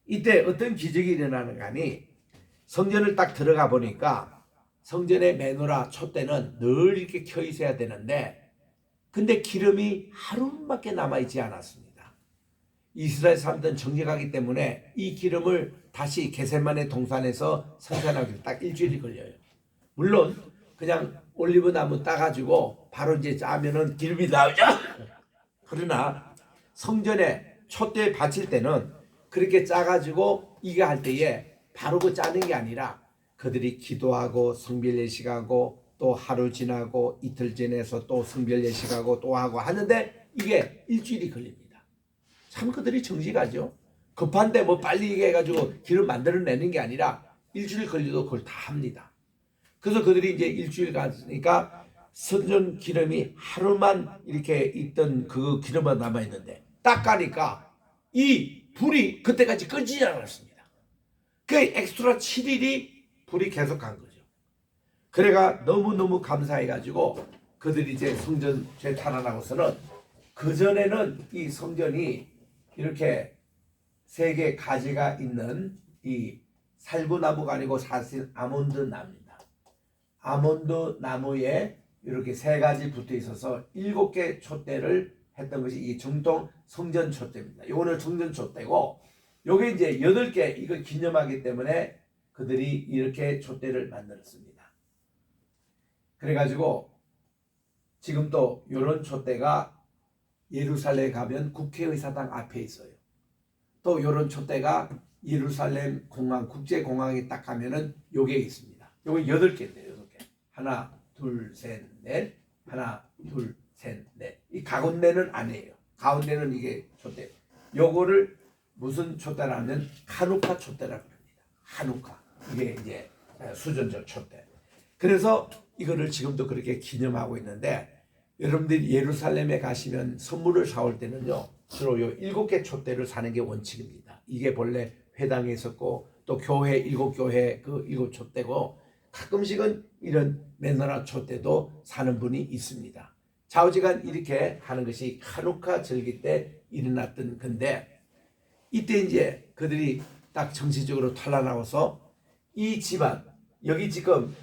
이때 어떤 기적이 일어나는가 하니 성전을 딱 들어가 보니까 성전의 메노라 촛대는 늘 이렇게 켜 있어야 되는데 근데 기름이 하루밖에 남아있지 않았습니다. 이스라엘 사람들은 정직하기 때문에 이 기름을 다시 게셈마네 동산에서 생산하기 딱 일주일이 걸려요. 물론 그냥 올리브 나무 따가지고 바로 이제 짜면은 기름이 나오죠. 그러나 성전에 촛대 바칠 때는 그렇게 짜가지고 이게 할 때에 바로 그 짜는 게 아니라 그들이 기도하고 성별 예식하고 또 하루 지나고 이틀 지내서 또 성별 예식하고 또 하고 하는데 이게 일주일이 걸립니다. 참 그들이 정직하죠. 급한데 뭐 빨리 이게 해가지고 기름 만들어내는 게 아니라 일주일 걸려도 그걸 다 합니다. 그래서 그들이 이제 일주일 갔으니까 성전 기름이 하루만 이렇게 있던 그 기름만 남아있는데 딱 가니까 이 불이 그때까지 꺼지지 않았습니다. 그 엑스트라 7일이 불이 계속 간 거죠. 그래가 너무너무 감사해가지고 그들이 이제 성전 재탈환하고서는 그전에는 이 성전이 이렇게 세 개 가지가 있는 이 살구나무가 아니고 사실 아몬드 나무입니다. 아몬드 나무에 이렇게 세 가지 붙어 있어서 7개 촛대를 했던 것이 이 정통 성전 촛대입니다. 이거는 성전 촛대고 요게 이제 8개 이걸 기념하기 때문에 그들이 이렇게 촛대를 만들었습니다. 그래가지고 지금 또 이런 촛대가 예루살렘에 가면 국회의사당 앞에 있어요. 또 이런 촛대가 예루살렘 공항 국제공항에 딱 가면은 요게 있습니다. 요게 8개인데요. 8개. 하나 둘 셋 넷 하나 둘 셋 넷. 이 가운데는 아니에요. 가운데는 이게 촛대. 요거를 무슨 촛대라면 하누카 촛대라고 합니다. 하누카. 이게 이제 수전적 촛대. 그래서 이거를 지금도 그렇게 기념하고 있는데 여러분들이 예루살렘에 가시면 선물을 사올 때는요 주로 요 7개 촛대를 사는 게 원칙입니다. 이게 본래 회당에 있었고 또 교회 7교회 그 7촛대고 가끔씩은 이런 메노라 촛대도 사는 분이 있습니다. 좌우지간 이렇게 하는 것이 하누카 절기 때 일어났던 건데 이때 이제 그들이 딱 정치적으로 탈환하고서 이 집안 여기 지금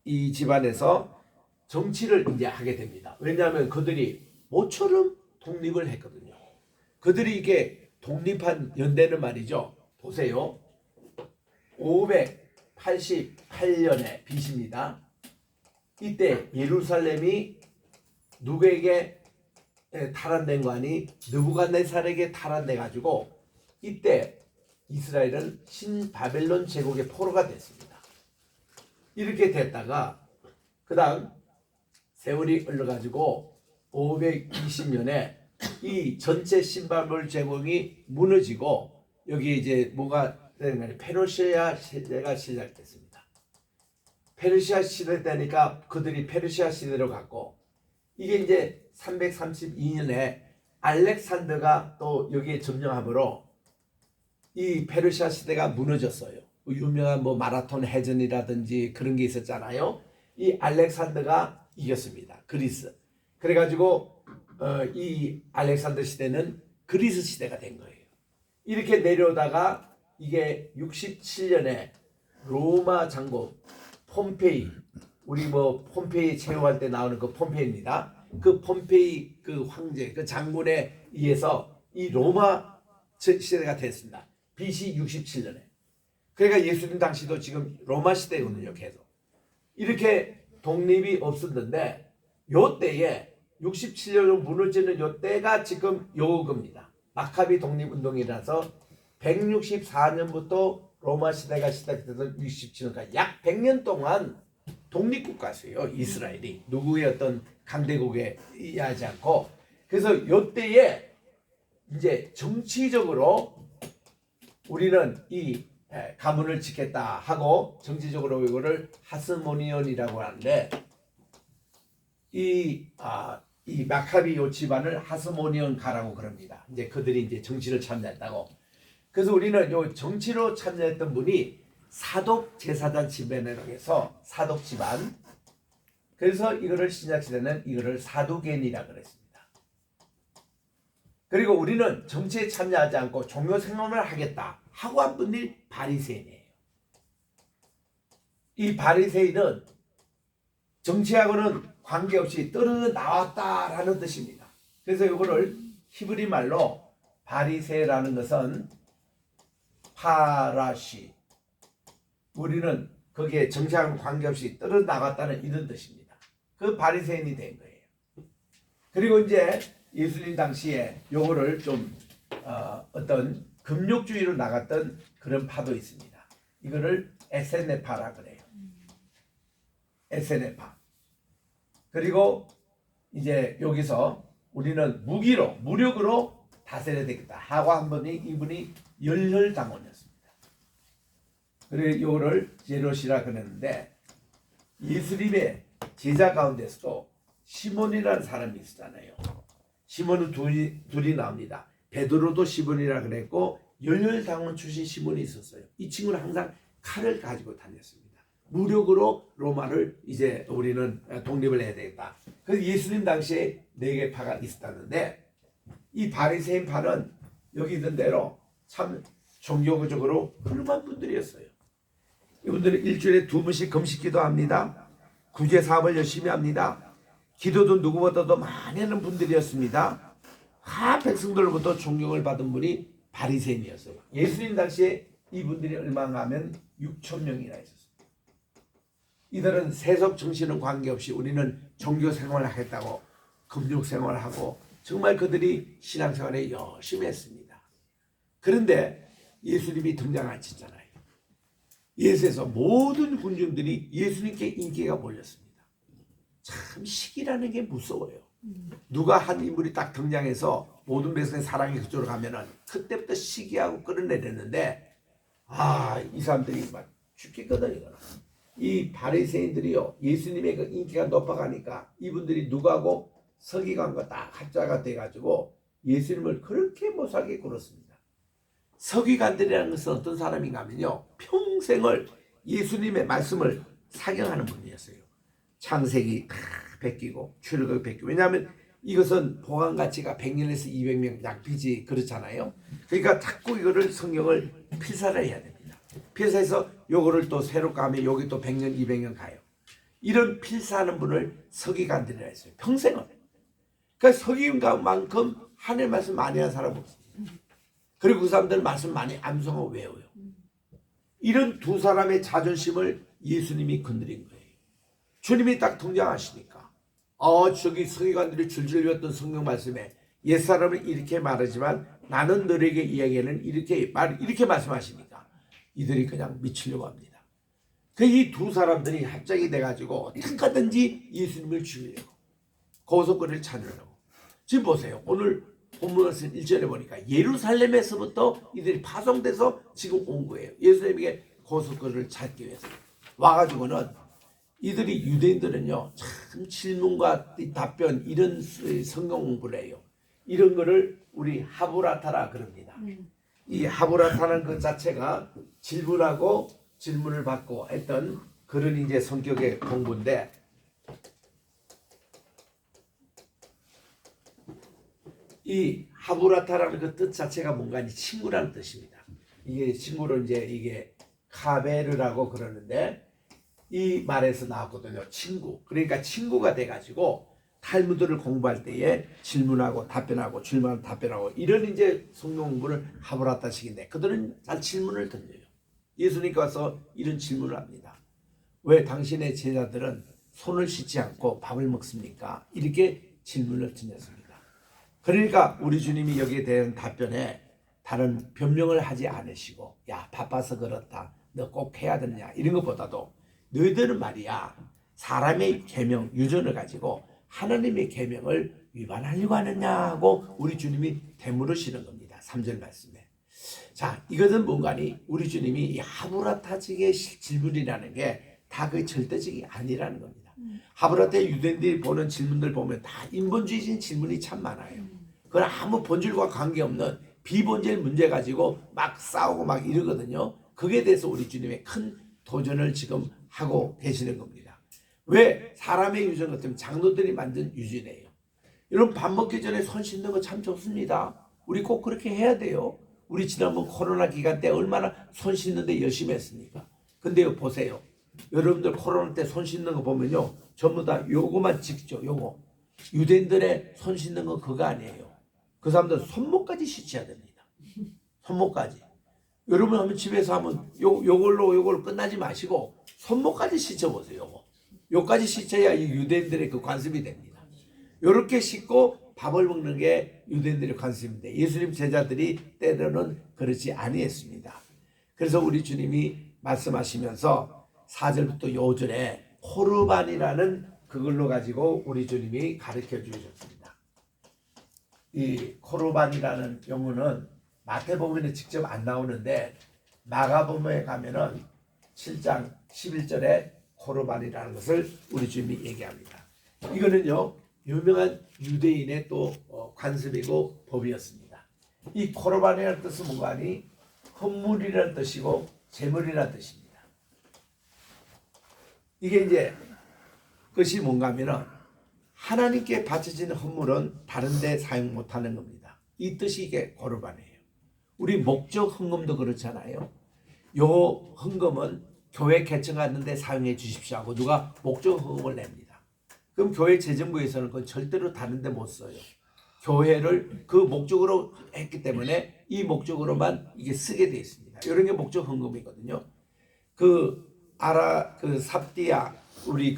이 집안에서 정치를 이제 하게 됩니다. 왜냐하면 그들이 모처럼 독립을 했거든요. 그들이 이게 독립한 연대는 말이죠. 보세요. 588년에 BC입니다. 이때 예루살렘이 누구에게 탈환된 거 아니? 느부갓네살에게 탈환돼 가지고 이때 이스라엘은 신바벨론 제국의 포로가 됐습니다. 이렇게 됐다가 그 다음 세월이 흘러가지고 520년에 이 전체 신바벨론 제국이 무너지고 여기 이제 뭐가 되는 페르시아 시대가 시작됐습니다. 페르시아 시대 되니까 그들이 페르시아 시대로 갔고 이게 이제 332년에 알렉산더가 또 여기에 점령함으로 이 페르시아 시대가 무너졌어요. 유명한 뭐 마라톤 해전이라든지 그런 게 있었잖아요. 이 알렉산더가 이겼습니다. 그리스. 그래가지고 이 알렉산더 시대는 그리스 시대가 된 거예요. 이렇게 내려오다가 이게 67년에 로마 장군 폼페이 우리 뭐 폼페이 체험할 때 나오는 그 폼페이입니다. 그 폼페이 그 황제 그 장군에 의해서 이 로마 시대가 됐습니다. BC 67년에. 그러니까 예수님 당시도 지금 로마 시대거든요. 계속. 이렇게 독립이 없었는데 요 때에 67년으로 무너지는 요 때가 지금 요겁니다. 마카비 독립운동이라서 164년부터 로마 시대가 시작돼서 67년까지 약 100년 동안 독립국가였어요. 이스라엘이 누구의 어떤 강대국에 의하지 않고. 그래서 요때에 이제 정치적으로 우리는 이 가문을 짓겠다 하고 정치적으로 이거를 하스모니온이라고 하는데 이 마카비 요 집안을 하스모니온 가라고 그럽니다. 이제 그들이 이제 정치를 참여했다고. 그래서 우리는 요 정치로 참여했던 분이 사독 제사장 집안에서 사독 집안. 그래서 이거를 신약 시대는 이거를 사두개인이라 그랬습니다. 그리고 우리는 정치에 참여하지 않고 종교 생활을 하겠다 하고 한 분이 바리새인이에요. 이 바리새인은 정치하고는 관계없이 떨어져 나왔다라는 뜻입니다. 그래서 이거를 히브리 말로 바리새라는 것은 파라시, 우리는 거기에 정치하고는 관계없이 떨어져 나갔다는 이런 뜻입니다. 그 바리새인이 된 거예요. 그리고 이제 예수님 당시에 요거를 좀 어떤 금욕주의로 나갔던 그런 파도 있습니다. 이거를 에세네파라 그래요. 에세네파. 그리고 이제 여기서 우리는 무력으로 다스려야 되겠다 하고 한 분이 이분이 열혈당원이었습니다. 그리고 요거를 제롯이라 그랬는데 예수님의 제자 가운데서도 시몬이라는 사람이 있었잖아요. 시몬은 둘이 나옵니다. 베드로도 시몬이라 그랬고 열혈당원 출신 시몬이 있었어요. 이 친구는 항상 칼을 가지고 다녔습니다. 무력으로 로마를 이제 우리는 독립을 해야 되겠다. 그래서 예수님 당시에 4개 파가 있었다는데 이 바리새인 파는 여기 있는 대로 참 종교적으로 훌륭한 분들이었어요. 이분들은 일주일에 2번씩 금식 기도합니다. 구제 사업을 열심히 합니다. 기도도 누구보다도 많이 하는 분들이었습니다. 백성들로부터 존경을 받은 분이 바리새인이었어요. 예수님 당시에 이분들이 얼마나 하면 6,000명이나 있었습니다. 이들은 세속 정신은 관계없이 우리는 종교 생활을 하겠다고 금욕 생활을 하고 정말 그들이 신앙생활에 열심히 했습니다. 그런데 예수님이 등장하셨잖아요. 예수에서 모든 군중들이 예수님께 인기가 몰렸습니다. 참 시기라는 게 무서워요. 누가 한 인물이 딱 등장해서 모든 백성의 사랑이 그쪽으로 가면은 그때부터 시기하고 끌어내렸는데 이 사람들이 막 죽겠거든요. 이 바리새인들이요 예수님의 그 인기가 높아가니까 이분들이 누구하고 서기관과 딱 합자가 돼가지고 예수님을 그렇게 못살게 굴었습니다. 서기관들이라는 것은 어떤 사람인가 하면요 평생을 예수님의 말씀을 사경하는 분이었어요. 창세기 다 베끼고 출애굽 베끼고. 왜냐하면 이것은 보관 가치가 100년에서 200년 약피지 그렇잖아요. 그러니까 자꾸 이거를 성경을 필사를 해야 됩니다. 필사해서 요거를 또 새로 까면 여기 또 100년 200년 가요. 이런 필사하는 분을 서기관들이라 했어요. 평생을. 그러니까 서기관만큼 하나님의 말씀 많이 하는 사람 없습니다. 그리고 그 사람들은 말씀 많이 암송하고 외워요. 이런 두 사람의 자존심을 예수님이 건드린 거예요. 주님이 딱 등장하시니까 저기 서기관들이 줄줄 외웠던 성경 말씀에 옛사람은 이렇게 말하지만 나는 너에게 이야기하는 이렇게 말씀하시니까 이들이 그냥 미치려고 합니다. 그 이 두 사람들이 합작이 돼가지고 어떻게든지 예수님을 죽이려고 고속거리를 찾으려고. 지금 보세요. 오늘 본문에서 1절에 보니까 예루살렘에서부터 이들이 파송돼서 지금 온 거예요. 예수님에게 고속거리를 찾기 위해서 와가지고는 이들이 유대인들은요 참 질문과 답변 이런 성경 공부를 해요. 이런 거를 우리 하브라타라 그럽니다. 이 하브라타는 그 자체가 질문하고 질문을 받고 했던 그런 이제 성격의 공부인데 이 하브라타라는 그 뜻 자체가 뭔가 친구라는 뜻입니다. 이게 친구를 이게 카베르라고 그러는데 이 말에서 나왔거든요. 친구. 그러니까 친구가 돼가지고 탈무드를 공부할 때에 질문하고 답변하고 질문하고 답변하고 이런 이제 성경 공부를 하브라타식인데 그들은 잘 질문을 던져요. 예수님께 와서 이런 질문을 합니다. 왜 당신의 제자들은 손을 씻지 않고 밥을 먹습니까? 이렇게 질문을 던졌습니다. 그러니까 우리 주님이 여기에 대한 답변에 다른 변명을 하지 않으시고 야 바빠서 그렇다. 너 꼭 해야 되느냐 이런 것보다도 너희들은 말이야 사람의 계명 유전을 가지고 하나님의 계명을 위반하려고 하느냐고 우리 주님이 되물으시는 겁니다. 3절 말씀에. 자, 이것은 뭔가니 우리 주님이 이 하브라타직의 질문이라는 게 다 그 절대적이 아니라는 겁니다. 하브라타 유대인들이 보는 질문들 보면 다 인본주의적인 질문이 참 많아요. 그건 아무 본질과 관계없는 비본질 문제 가지고 막 싸우고 막 이러거든요. 그게 대해서 우리 주님의 큰 도전을 지금 하고 계시는 겁니다. 왜? 사람의 유전 같으면 장로들이 만든 유전이에요. 여러분 밥 먹기 전에 손 씻는 거 참 좋습니다. 우리 꼭 그렇게 해야 돼요. 우리 지난번 코로나 기간 때 얼마나 손 씻는데 열심히 했습니까? 근데요 보세요. 여러분들 코로나 때 손 씻는 거 보면요 전부 다 요거만 찍죠. 요거. 유대인들의 손 씻는 건 그거 아니에요. 그 사람들은 손목까지 씻어야 됩니다. 손목까지. 여러분 한번 집에서 하면 요걸 끝나지 마시고 손목까지 씻어보세요. 요까지 씻어야 이 유대인들의 그 관습이 됩니다. 요렇게 씻고 밥을 먹는 게 유대인들의 관습인데 예수님 제자들이 때로는 그렇지 아니했습니다. 그래서 우리 주님이 말씀하시면서 4절부터 5절에 코르반이라는 그걸로 가지고 우리 주님이 가르쳐 주셨습니다. 이 코르반이라는 용어는 마태복음에는 직접 안 나오는데 마가복음에 가면은 7장 11절에 코르반이라는 것을 우리 주님이 얘기합니다. 이거는요 유명한 유대인의 또 관습이고 법이었습니다. 이 코르반이라는 뜻은 뭔가 하니 헌물이라는 뜻이고 제물이라는 뜻입니다. 이게 이제 그것이 뭔가 하면은 하나님께 바쳐지는 헌물은 다른 데 사용 못하는 겁니다. 이 뜻이 이게 코르반이에요. 우리 목적 헌금도 그렇잖아요. 요 헌금은 교회 개척하는데 사용해 주십시오 하고 누가 목적 헌금을 냅니다. 그럼 교회 재정부에서는 그건 절대로 다른 데 못 써요. 교회를 그 목적으로 했기 때문에 이 목적으로만 이게 쓰게 되어 있습니다. 이런 게 목적 헌금이거든요. 그 삽디아 우리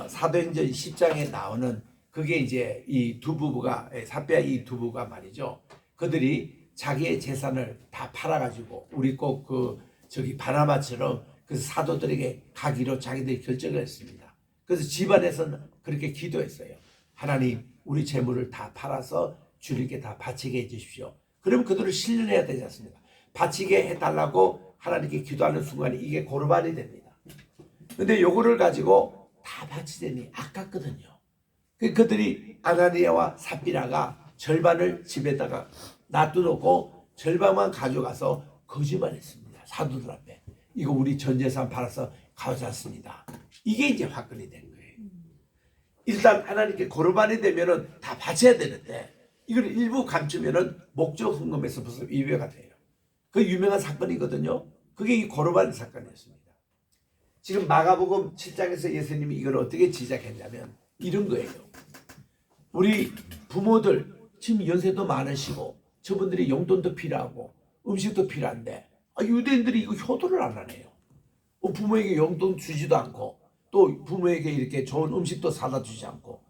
사도행전 10장에 나오는 그게 이제 이 두 부부가 삽디아 이 두 부부가 말이죠. 그들이 자기의 재산을 다 팔아가지고 우리 꼭 바나바처럼 그 사도들에게 가기로 자기들이 결정을 했습니다. 그래서 집안에서는 그렇게 기도했어요. 하나님 우리 재물을 다 팔아서 주님께 다 바치게 해주십시오. 그러면 그들을 신뢰해야 되지 않습니까? 바치게 해달라고 하나님께 기도하는 순간에 이게 고르반이 됩니다. 근데 요거를 가지고 다 바치더니 아깝거든요. 그들이 아나니아와 삽비라가 절반을 집에다가 놔두놓고 절반만 가져가서 거짓말했습니다. 사도들 앞에 이거 우리 전 재산 팔아서 가져왔습니다. 이게 이제 화근이 된 거예요. 일단 하나님께 고르반이 되면은 다 바쳐야 되는데 이걸 일부 감추면은 목적 헌금에서 무슨 위배가 돼요. 그 유명한 사건이거든요. 그게 이 고르반 사건이었습니다. 지금 마가복음 7장에서 예수님이 이걸 어떻게 지적했냐면 이런 거예요. 우리 부모들 지금 연세도 많으시고 저분들이 용돈도 필요하고 음식도 필요한데 유대인들이 이거 효도를 안 하네요. 부모에게 용돈 주지도 않고 또 부모에게 이렇게 좋은 음식도 사다 주지 않고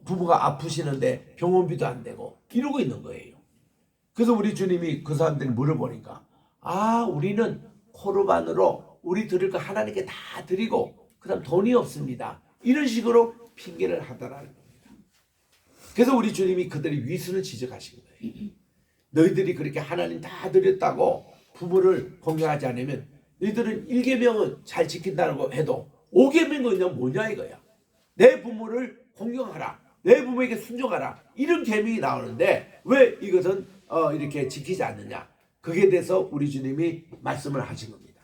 부모가 아프시는데 병원비도 안 되고 이러고 있는 거예요. 그래서 우리 주님이 그 사람들이 물어보니까 우리는 코르반으로 우리 드릴 거 하나님께 다 드리고 그다음 돈이 없습니다. 이런 식으로 핑계를 하더라는 겁니다. 그래서 우리 주님이 그들의 위선을 지적하신 거예요. 너희들이 그렇게 하나님 다 드렸다고 부모를 공경하지 않으면 너희들은 1계명은 잘 지킨다고 해도 5계명은 그냥 뭐냐 이거야. 내 부모를 공경하라. 내 부모에게 순종하라. 이런 계명이 나오는데 왜 이것은 이렇게 지키지 않느냐. 그게 대해서 우리 주님이 말씀을 하신 겁니다.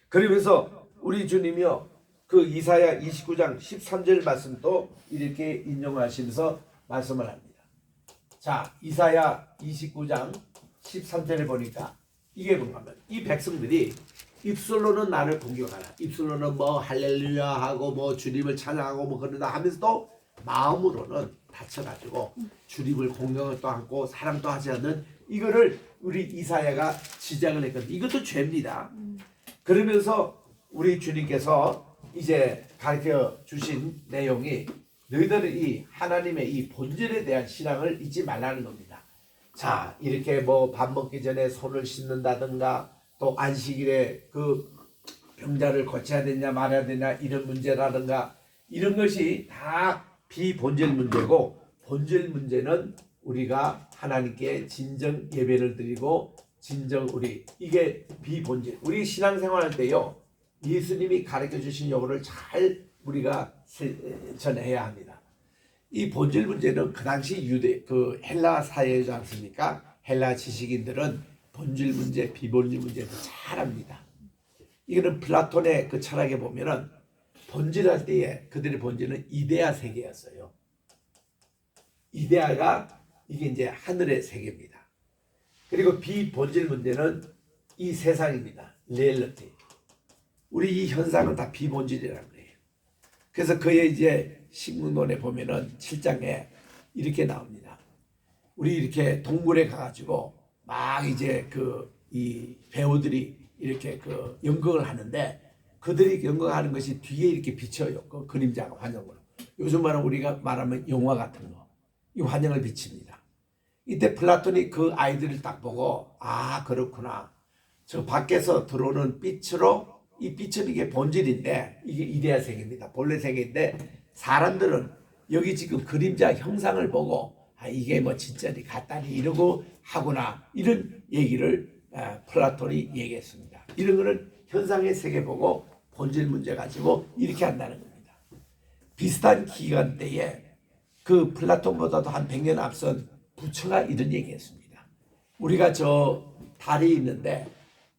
그러면서 우리 주님이요 그 이사야 29장 13절 말씀도 이렇게 인용하시면서 말씀을 합니다. 자, 이사야 29장 13절에 보니까 이게 뭔가 하면 이 백성들이 입술로는 나를 공경하라. 입술로는 뭐 할렐루야 하고 뭐 주님을 찬양하고 뭐 그러다 하면서도 마음으로는 다쳐가지고 주님을 공경을 또 하고 사랑도 하지 않는 이거를 우리 이사야가 지적을 했거든요. 이것도 죄입니다. 그러면서 우리 주님께서 이제 가르쳐 주신 내용이 너희들은 이 하나님의 이 본질에 대한 신앙을 잊지 말라는 겁니다. 자, 이렇게 뭐 밥 먹기 전에 손을 씻는다든가 또 안식일에 그 병자를 고쳐야 되냐 말아야 되냐 이런 문제라든가 이런 것이 다 비본질 문제고, 본질 문제는 우리가 하나님께 진정 예배를 드리고 진정 이게 비본질. 우리 신앙생활 할 때요, 예수님이 가르쳐 주신 요거를 잘 우리가 전해야 합니다. 이 본질 문제는 그 당시 헬라 사회이지 않습니까? 헬라 지식인들은 본질 문제, 비본질 문제도 잘 압니다. 이거는 플라톤의 그 철학에 보면은 본질할 때에 그들의 본질은 이데아 세계였어요. 이데아가 이게 이제 하늘의 세계입니다. 그리고 비본질 문제는 이 세상입니다. 리얼리티. 우리 이 현상은 다 비본질이라는 거예요. 그래서 그의 이제 식문론에 보면은 7장에 이렇게 나옵니다. 우리 이렇게 동굴에 가가지고 막 이제 이 배우들이 이렇게 연극을 하는데, 그들이 연극하는 것이 뒤에 이렇게 비쳐요. 그 그림자가 환영으로. 요즘 우리가 말하면 영화 같은 거, 이 환영을 비칩니다. 이때 플라톤이 그 아이들을 딱 보고, 아 그렇구나. 저 밖에서 들어오는 빛으로, 이 빛은 이게 본질인데 이게 이데아 세계입니다. 본래 세계인데 사람들은 여기 지금 그림자 형상을 보고 아 이게 뭐 진짜니 같다니 이러고 하구나, 이런 얘기를 플라톤이 얘기했습니다. 이런 거는 현상의 세계 보고 본질 문제 가지고 이렇게 한다는 겁니다. 비슷한 기간대에 그 플라톤보다도 한 100년 앞선 부처가 이런 얘기했습니다. 우리가 저 달이 있는데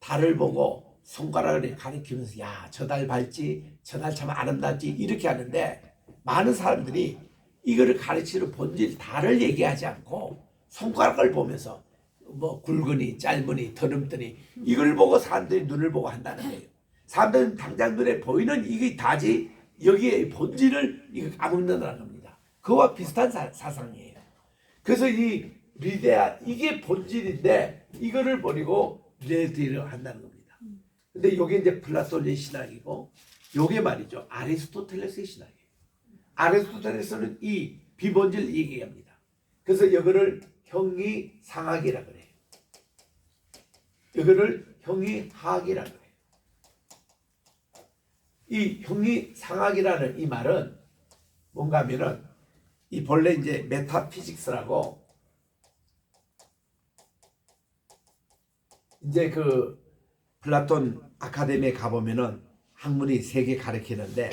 달을 보고 손가락을 가리키면서 야, 저 달 밝지, 저 달 참 아름답지 이렇게 하는데, 많은 사람들이 이거를 가르치는 본질 달을 얘기하지 않고 손가락을 보면서 뭐 굵으니 짧으니 더듬더니 이걸 보고 사람들이 눈을 보고 한다는 거예요. 사람들은 당장 눈에 보이는 이게 다지 여기에 본질을 이거 까먹는다는 겁니다. 그와 비슷한 사상이에요. 그래서 이 리데아 이게 본질인데 이거를 버리고 리데아를 한다는 겁니다. 근데 이게 이제 플라톤의 신학이고, 요게 말이죠 아리스토텔레스의 신학이에요. 아리스토텔레스는 이 비본질 얘기합니다. 그래서 이거를 형이상학이라 그래요. 이거를 형이하학이라 그래요. 이 형이상학이라는 이 말은 뭔가 하면은, 이 본래 이제 메타피직스라고 이제 플라톤 아카데미에 가보면은 학문이 3개 가르치는데,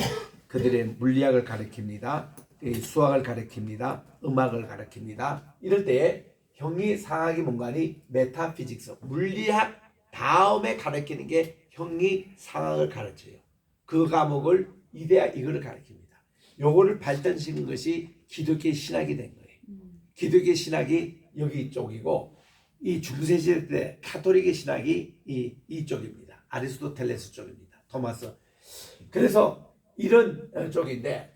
그들의 물리학을 가르칩니다. 수학을 가르칩니다. 음악을 가르칩니다. 이럴 때에 형이상학이 뭔가니 메타피직스, 물리학 다음에 가르치는 게 형이상학을 가르쳐요. 그 과목을 이데아 이거를 가르칩니다. 요거를 발전시킨 것이 기독교 신학이 된 거예요. 기독교 신학이 여기 쪽이고, 이 중세시대 때 카톨릭의 신학이 이쪽입니다. 아리스토텔레스 쪽입니다. 토마스. 그래서 이런 쪽인데,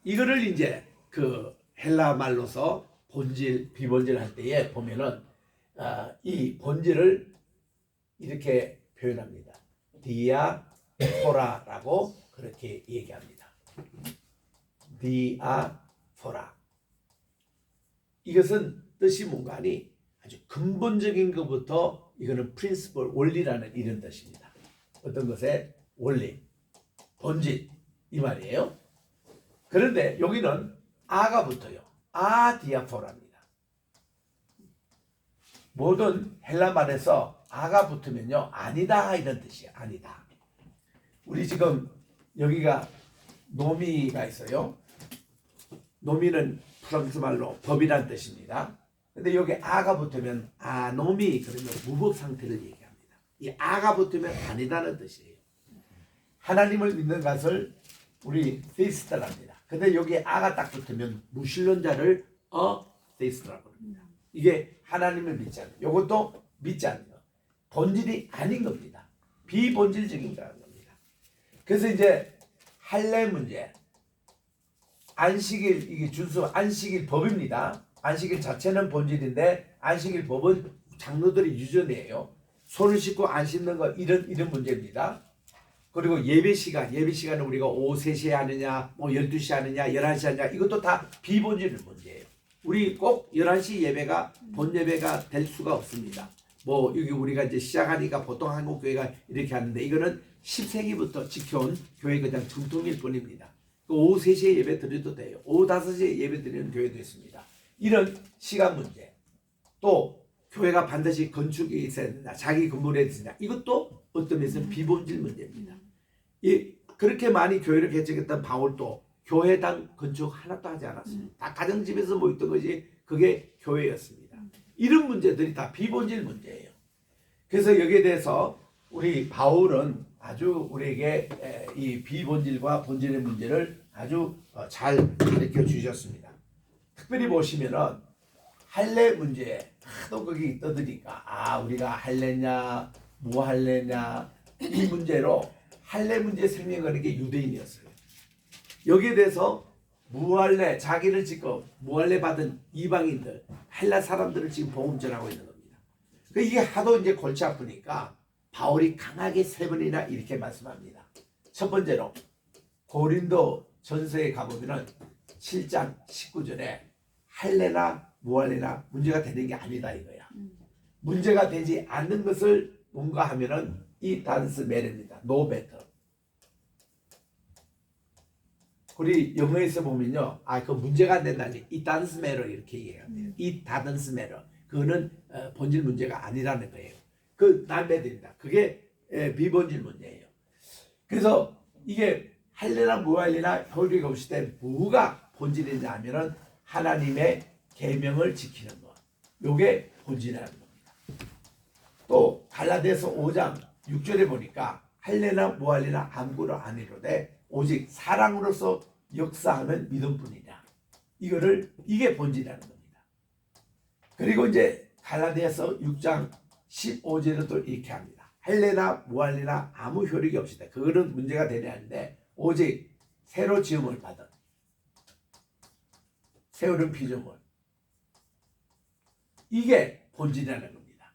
이거를 이제 헬라 말로서 본질, 비본질 할 때에 보면은 이 본질을 이렇게 표현합니다. 디아포라라고 그렇게 얘기합니다. 디아포라. 이것은 뜻이 뭔가니 아주 근본적인 것부터 이거는 프린시플, 원리라는 이런 뜻입니다. 어떤 것의 원리, 본질 이 말이에요. 그런데 여기는 아가 붙어요. 디아포라입니다. 모든 헬라 말에서 아가 붙으면요 아니다 이런 뜻이에요. 아니다. 우리 지금 여기가 노미가 있어요. 노미는 프랑스 말로 법이란 뜻입니다. 근데 여기 아가 붙으면 아노미, 그러면 무법 상태를 얘기합니다. 이 아가 붙으면 아니다는 뜻이에요. 하나님을 믿는 것을 우리 테이스트랍니다. 근데 여기 아가 딱 붙으면 무신론자를 테이스트라고 합니다. 이게 하나님을 믿지 않는, 이것도 믿지 않는 것, 본질이 아닌 겁니다. 비본질적인 거라는 겁니다. 그래서 이제 할례 문제, 안식일, 이게 준수 안식일 법입니다. 안식일 자체는 본질인데 안식일 법은 장로들의 유전이에요. 손을 씻고 안 씻는 거 이런 문제입니다. 그리고 예배 시간은 우리가 오후 3시에 하느냐, 뭐 12시에 하느냐, 11시에 하느냐, 이것도 다 비본질 문제예요. 우리 꼭 11시 예배가 본 예배가 될 수가 없습니다. 뭐 여기 우리가 이제 시작하니까 보통 한국 교회가 이렇게 하는데, 이거는 10세기부터 지켜온 교회 그냥 정통일 뿐입니다. 오후 3시에 예배 드려도 돼요. 오후 5시에 예배 드리는 교회도 있습니다. 이런 시간 문제, 또 교회가 반드시 건축이 있어야 된다, 자기 건물에 있으냐, 이것도 어떤 면에서는 비본질 문제입니다. 그렇게 많이 교회를 개척했던 바울도 교회당 건축 하나도 하지 않았습니다. 다 가정집에서 뭐 있던 것이 그게 교회였습니다. 이런 문제들이 다 비본질 문제예요. 그래서 여기에 대해서 우리 바울은 아주 우리에게 이 비본질과 본질의 문제를 아주 잘 가르쳐 주셨습니다. 특별히 보시면은 할례 문제에 하도 거기 떠드니까 우리가 할례냐 무할례냐 이 문제로 할례 문제 설명하는 게 유대인이었어요. 여기에 대해서 무할례, 자기를 지금 무할례 받은 이방인들, 헬라 사람들을 지금 복음 전하고 있는 겁니다. 이게 하도 이제 골치 아프니까 바울이 강하게 3번이나 이렇게 말씀합니다. 첫 번째로 고린도 전서에 가보면은 7장 19절에 할례나 무할례나 문제가 되는 게 아니다 이거야. 문제가 되지 않는 것을 뭔가 하면은 이 단스 메르입니다. 노 베터. 우리 영어에서 보면요, 그 문제가 안 된다니 이 단스 메러 이렇게 얘기해요. 이 다든스 메러. 그거는 본질 문제가 아니라는 거예요. 그 남배드립니다. 그게 비본질 문제예요. 그래서 이게 할례나 무할례나 효리가 없을 때 뭐가 본질이냐 하면은 하나님의 계명을 지키는 것. 요게 본질이라는 겁니다. 또 갈라디아서 5장 6절에 보니까 할례나 무할례나 아무거나 아니로되 오직 사랑으로서 역사하는 믿음뿐이냐. 이게 본질이라는 겁니다. 그리고 이제 갈라디아서 6장 15절에 또 이렇게 합니다. 할례나 무할례나 아무 효력이 없이다. 그거는 문제가 되지 않는데 오직 새로 지음을 받은 새로운 피조물. 이게 본질이라는 겁니다.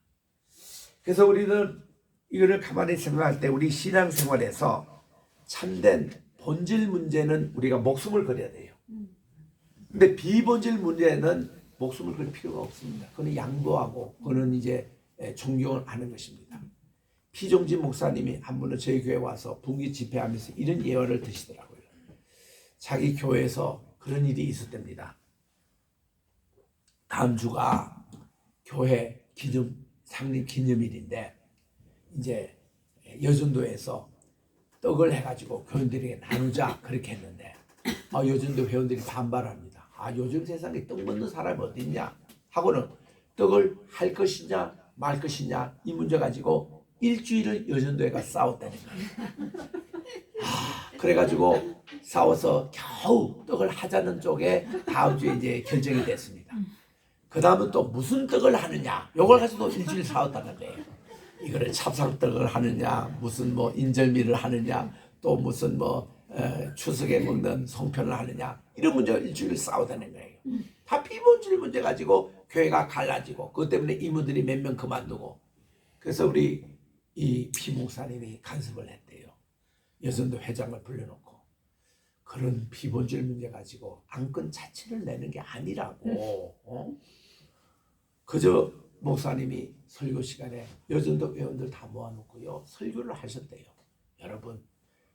그래서 우리는 이거를 가만히 생각할 때 우리 신앙생활에서 참된 본질 문제는 우리가 목숨을 걸어야 돼요. 근데 비본질 문제는 목숨을 걸 필요가 없습니다. 그건 양보하고 그거는 이제 존경을 하는 것입니다. 피종진 목사님이 한 번은 저희 교회 와서 분기 집회하면서 이런 예화를 드시더라고요. 자기 교회에서 그런 일이 있었답니다. 다음 주가 교회 창립 기념일인데 이제 여전도에서 떡을 해가지고 교인들에게 나누자 그렇게 했는데 여전도 회원들이 반발합니다. 요즘 세상에 떡 먹는 사람이 어디 있냐 하고는 떡을 할 것이냐 말 것이냐 이 문제 가지고 일주일을 여전도회가 싸웠다는 거예요. 그래가지고 싸워서 겨우 떡을 하자는 쪽에 다음 주에 이제 결정이 됐습니다. 그 다음은 또 무슨 떡을 하느냐 요걸 가지고 일주일 싸웠다는 거예요. 이거를 찹쌀떡을 하느냐 무슨 뭐 인절미를 하느냐 또 무슨 추석에 먹는 송편을 하느냐 이런 문제가 일주일 싸우다는 거예요. 다 비본질 문제 가지고 교회가 갈라지고 그것 때문에 이모들이 몇 명 그만두고 그래서 우리 이 피목사님이 간섭을 했대요. 여전도 회장을 불러놓고 그런 비본질 문제 가지고 안건 자체를 내는 게 아니라고 그저 목사님이 설교 시간에 여전도 회원들 다 모아놓고요 설교를 하셨대요. 여러분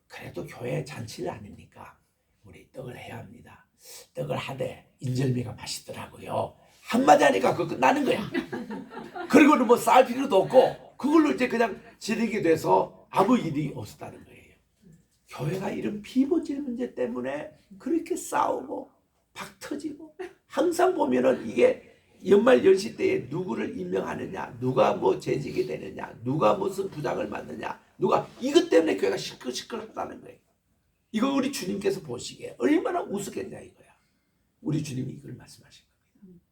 그래도 교회 잔치를 아닙니까? 우리 떡을 해야 합니다. 떡을 하되 인절미가 맛있더라고요. 한마디 하니까 그거 끝나는 거야. 그리고는 뭐 쌓을 필요도 없고 그걸로 이제 그냥 지르게 돼서 아무 일이 없었다는 거예요. 교회가 이런 비본질 문제 때문에 그렇게 싸우고 박 터지고 항상 보면은 이게 연말 연시 때에 누구를 임명하느냐 누가 뭐 재직이 되느냐 누가 무슨 부장을 맡느냐 누가 이것 때문에 교회가 시끌시끌하다는 거예요. 이거 우리 주님께서 보시기에 얼마나 우스겠냐 이거야. 우리 주님이 이걸 말씀하신 겁니다.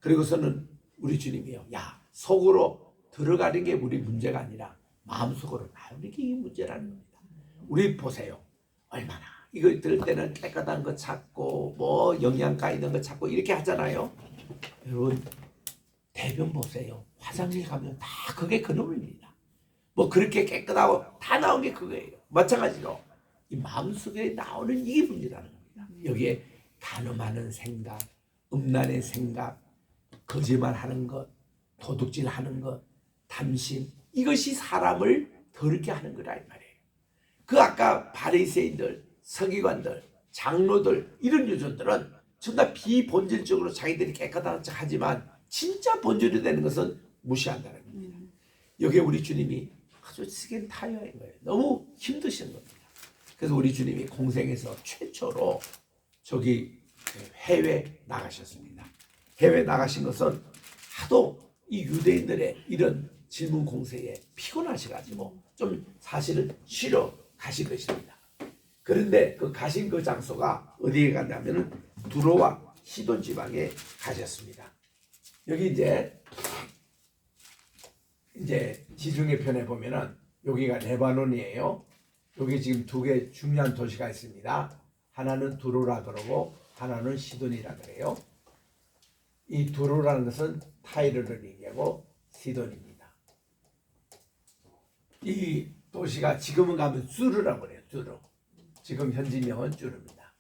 그리고서는 우리 주님이요 속으로 들어가는 게 우리 문제가 아니라 마음속으로 나오는 게 문제라는 겁니다. 우리 보세요. 얼마나 이거 들을 때는 깨끗한 거 찾고 뭐 영양가 있는 거 찾고 이렇게 하잖아요. 여러분 대변 보세요. 화장실 가면 다 그게 그놈입니다. 뭐 그렇게 깨끗하고 다 나온 게 그거예요. 마찬가지로 이 마음속에 나오는 이게 문제라는 겁니다. 여기에 간음하는 생각, 음란의 생각, 거짓말하는 것, 도둑질하는 것, 탐심 이것이 사람을 더럽게 하는 거라 이 말이에요. 그 아까 바리새인들, 서기관들 장로들 이런 유전들은 전부 다 비본질적으로 자기들이 깨끗한 척 하지만 진짜 본질이 되는 것은 무시한다는 겁니다. 여기에 우리 주님이 아주 스킨 타이어인 거예요. 너무 힘드신 겁니다. 그래서 우리 주님이 공생에서 최초로 저기 해외 나가셨습니다. 해외 나가신 것은 하도 이 유대인들의 이런 질문 공세에 피곤하셔가지고 좀 사실은 쉬러 가신 것입니다. 그런데 그 가신 그 장소가 어디에 갔냐면 두로와 시돈 지방에 가셨습니다. 여기 이제 지중해 편에 보면은 여기가 레바논이에요. 여기 지금 두 개 중요한 도시가 있습니다. 하나는 두로라 그러고 하나는 시돈이라 그래요. 이 두로라는 것은 타이르를 얘기하고 시돈입니다. 이 도시가 지금은 가면 쭈르라고 그래요. 쭈르. 지금 현지명은 쭈르입니다.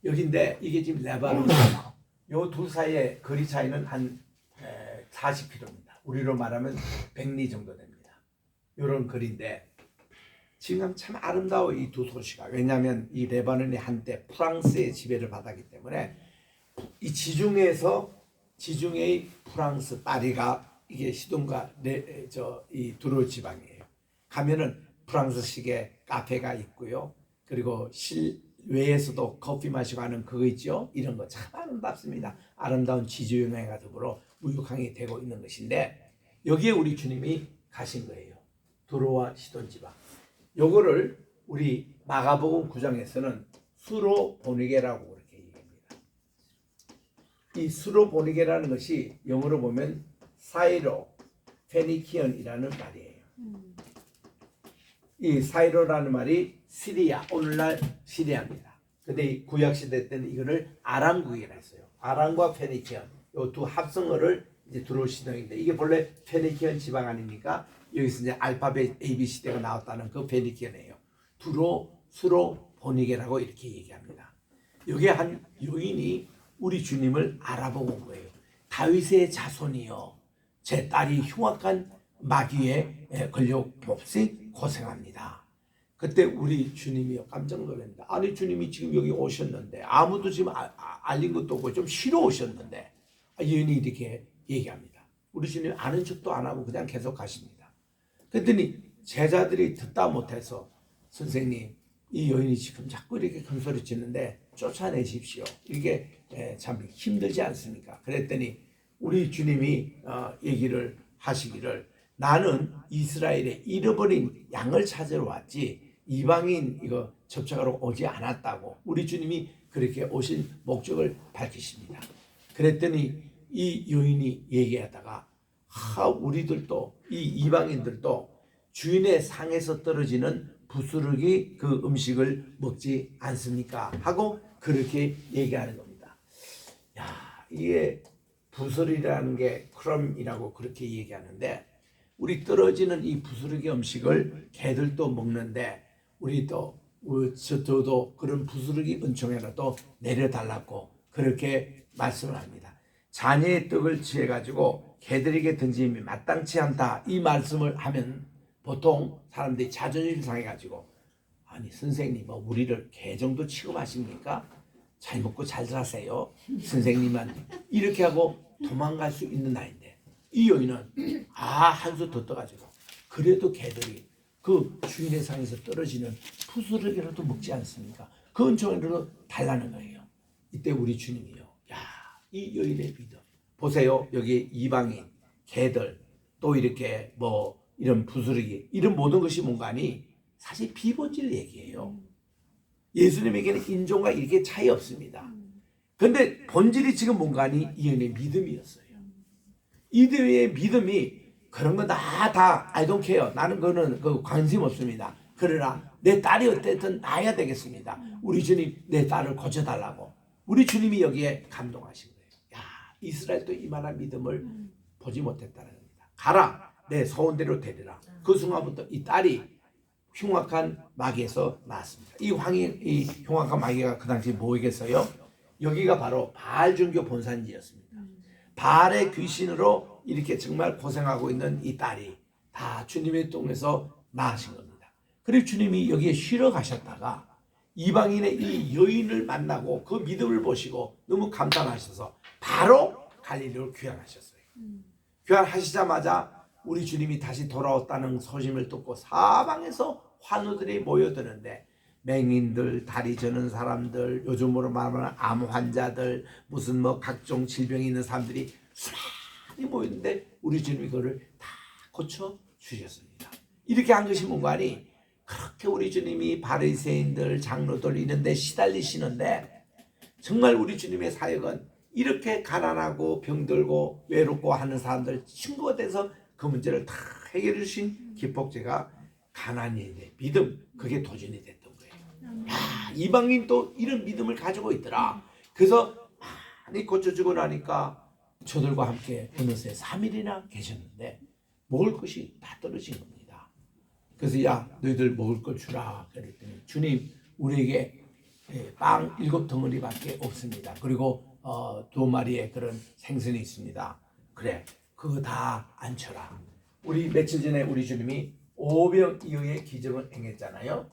여기인데 이게 지금 레바논이에요. 요 둘 사이의 거리 차이는 한 40km입니다. 우리로 말하면 100리 정도 됩니다. 이런 거리인데 지금 참 아름다워 이 두 도시가. 왜냐하면 이 레바논이 한때 프랑스의 지배를 받았기 때문에 이 지중해의 프랑스 파리가 이게 시돈과 이 두로 지방이에요. 가면은 프랑스식의 카페가 있고요. 그리고 실외에서도 커피 마시고 하는 그거 있죠. 이런 거 참 아름답습니다. 아름다운 지주영양과 더불어 무육항이 되고 있는 것인데 여기에 우리 주님이 가신 거예요. 두로와 시돈 지방. 요거를 우리 마가복음 9장에서는 수로 보니게라고 그렇게 얘기합니다. 이 수로 보니게라는 것이 영어로 보면 사이로 페니키언이라는 말이에요. 이 사이로라는 말이 시리아, 오늘날 시리아입니다. 근데 구약시대 때는 이거를 아람국이라 했어요. 아람과 페니키언, 이 두 합성어를 이제 들어오시는데 이게 본래 페니키언 지방 아닙니까? 여기서 이제 알파벳 ABC대가 나왔다는 그 페니키언이에요. 두로, 수로, 보니게라고 이렇게 얘기합니다. 여기에 한 여인이 우리 주님을 알아보고 온 거예요. 다윗의 자손이요, 제 딸이 흉악한 마귀에 걸려 몹시 고생합니다. 그때 우리 주님이 깜짝 놀랍니다. 아니 주님이 지금 여기 오셨는데 아무도 지금 알린 것도 없고 좀 쉬러 오셨는데 여인이 이렇게 얘기합니다. 우리 주님 아는 척도 안 하고 그냥 계속 가십니다. 그랬더니 제자들이 듣다 못해서 선생님 이 여인이 지금 자꾸 이렇게 큰 소리 치는데 쫓아내십시오. 이게 참 힘들지 않습니까? 그랬더니 우리 주님이 얘기를 하시기를 나는 이스라엘에 잃어버린 양을 찾으러 왔지 이방인 이거 접촉하러 오지 않았다고 우리 주님이 그렇게 오신 목적을 밝히십니다. 그랬더니 이 여인이 얘기하다가 우리들도 이 이방인들도 주인의 상에서 떨어지는 부스러기 그 음식을 먹지 않습니까? 하고 그렇게 얘기하는 겁니다. 야, 이게 부스러기라는 게 크럼이라고 그렇게 얘기하는데 우리 떨어지는 이 부스러기 음식을 개들도 먹는데 우리도 저도 그런 부스러기 은총이라도 내려달라고 그렇게 말씀을 합니다. 자녀의 떡을 취해가지고 개들에게 던짐이 마땅치 않다 이 말씀을 하면 보통 사람들이 자존심 상해가지고 아니 선생님 뭐 우리를 개 정도 취급하십니까? 잘 먹고 잘 사세요 선생님은 이렇게 하고 도망갈 수 있는 나이인데 이 여인은 한 수 더 떠가지고 그래도 개들이 그 주인의 상에서 떨어지는 부스러기라도 먹지 않습니까? 그 은총이라도 달라는 거예요. 이때 우리 주님이요. 야, 이 여인의 믿음. 보세요. 여기 이방인, 개들, 또 이렇게 뭐 이런 부스러기, 이런 모든 것이 뭔가니 사실 비본질 얘기예요. 예수님에게는 인종과 이렇게 차이 없습니다. 그런데 본질이 지금 뭔가니 이 여인의 믿음이었어요. 이들의 믿음이 그런 거 다 I don't care. 나는 그거는 관심 없습니다. 그러나 내 딸이 어쨌든 나야 되겠습니다. 우리 주님 내 딸을 고쳐달라고. 우리 주님이 여기에 감동하신 거예요. 야, 이스라엘도 이만한 믿음을 보지 못했다는 겁니다. 가라. 내 소원대로 되리라. 그 순간부터 이 딸이 흉악한 마귀에서 나왔습니다. 이 흉악한 마귀가 그 당시 뭐겠어요? 여기가 바로 바알 종교 본산지였습니다. 바알의 귀신으로 이렇게 정말 고생하고 있는 이 딸이 다 주님의 통해서 나으신 겁니다. 그리고 주님이 여기에 쉬러 가셨다가 이방인의 이 여인을 만나고 그 믿음을 보시고 너무 감탄하셔서 바로 갈릴리로 귀환하셨어요. 귀환하시자마자 우리 주님이 다시 돌아왔다는 소식을 듣고 사방에서 환우들이 모여드는데 맹인들, 다리 저는 사람들, 요즘으로 말하면 암 환자들, 무슨 뭐 각종 질병이 있는 사람들이 수많이 모였는데 우리 주님이 그거를 다 고쳐 주셨습니다. 이렇게 한 것이 뭔가니 그렇게 우리 주님이 바리새인들, 장로들 이런데 시달리시는데 정말 우리 주님의 사역은 이렇게 가난하고 병들고 외롭고 하는 사람들 친구가 돼서 그 문제를 다 해결해 주신 기폭제가 가난인의 믿음, 그게 도전이 됐던 거예요. 야, 이방인도 이런 믿음을 가지고 있더라. 그래서 많이 고쳐주고 나니까 저들과 함께 어느새 3일이나 계셨는데 먹을 것이 다 떨어진 겁니다. 그래서 야, 너희들 먹을 걸 주라 그랬더니 주님, 우리에게 빵 7덩어리밖에 없습니다. 그리고 2마리의 그런 생선이 있습니다. 그래, 그거 다 안 쳐라. 우리 며칠 전에 우리 주님이 오병이어의 기적을 행했잖아요.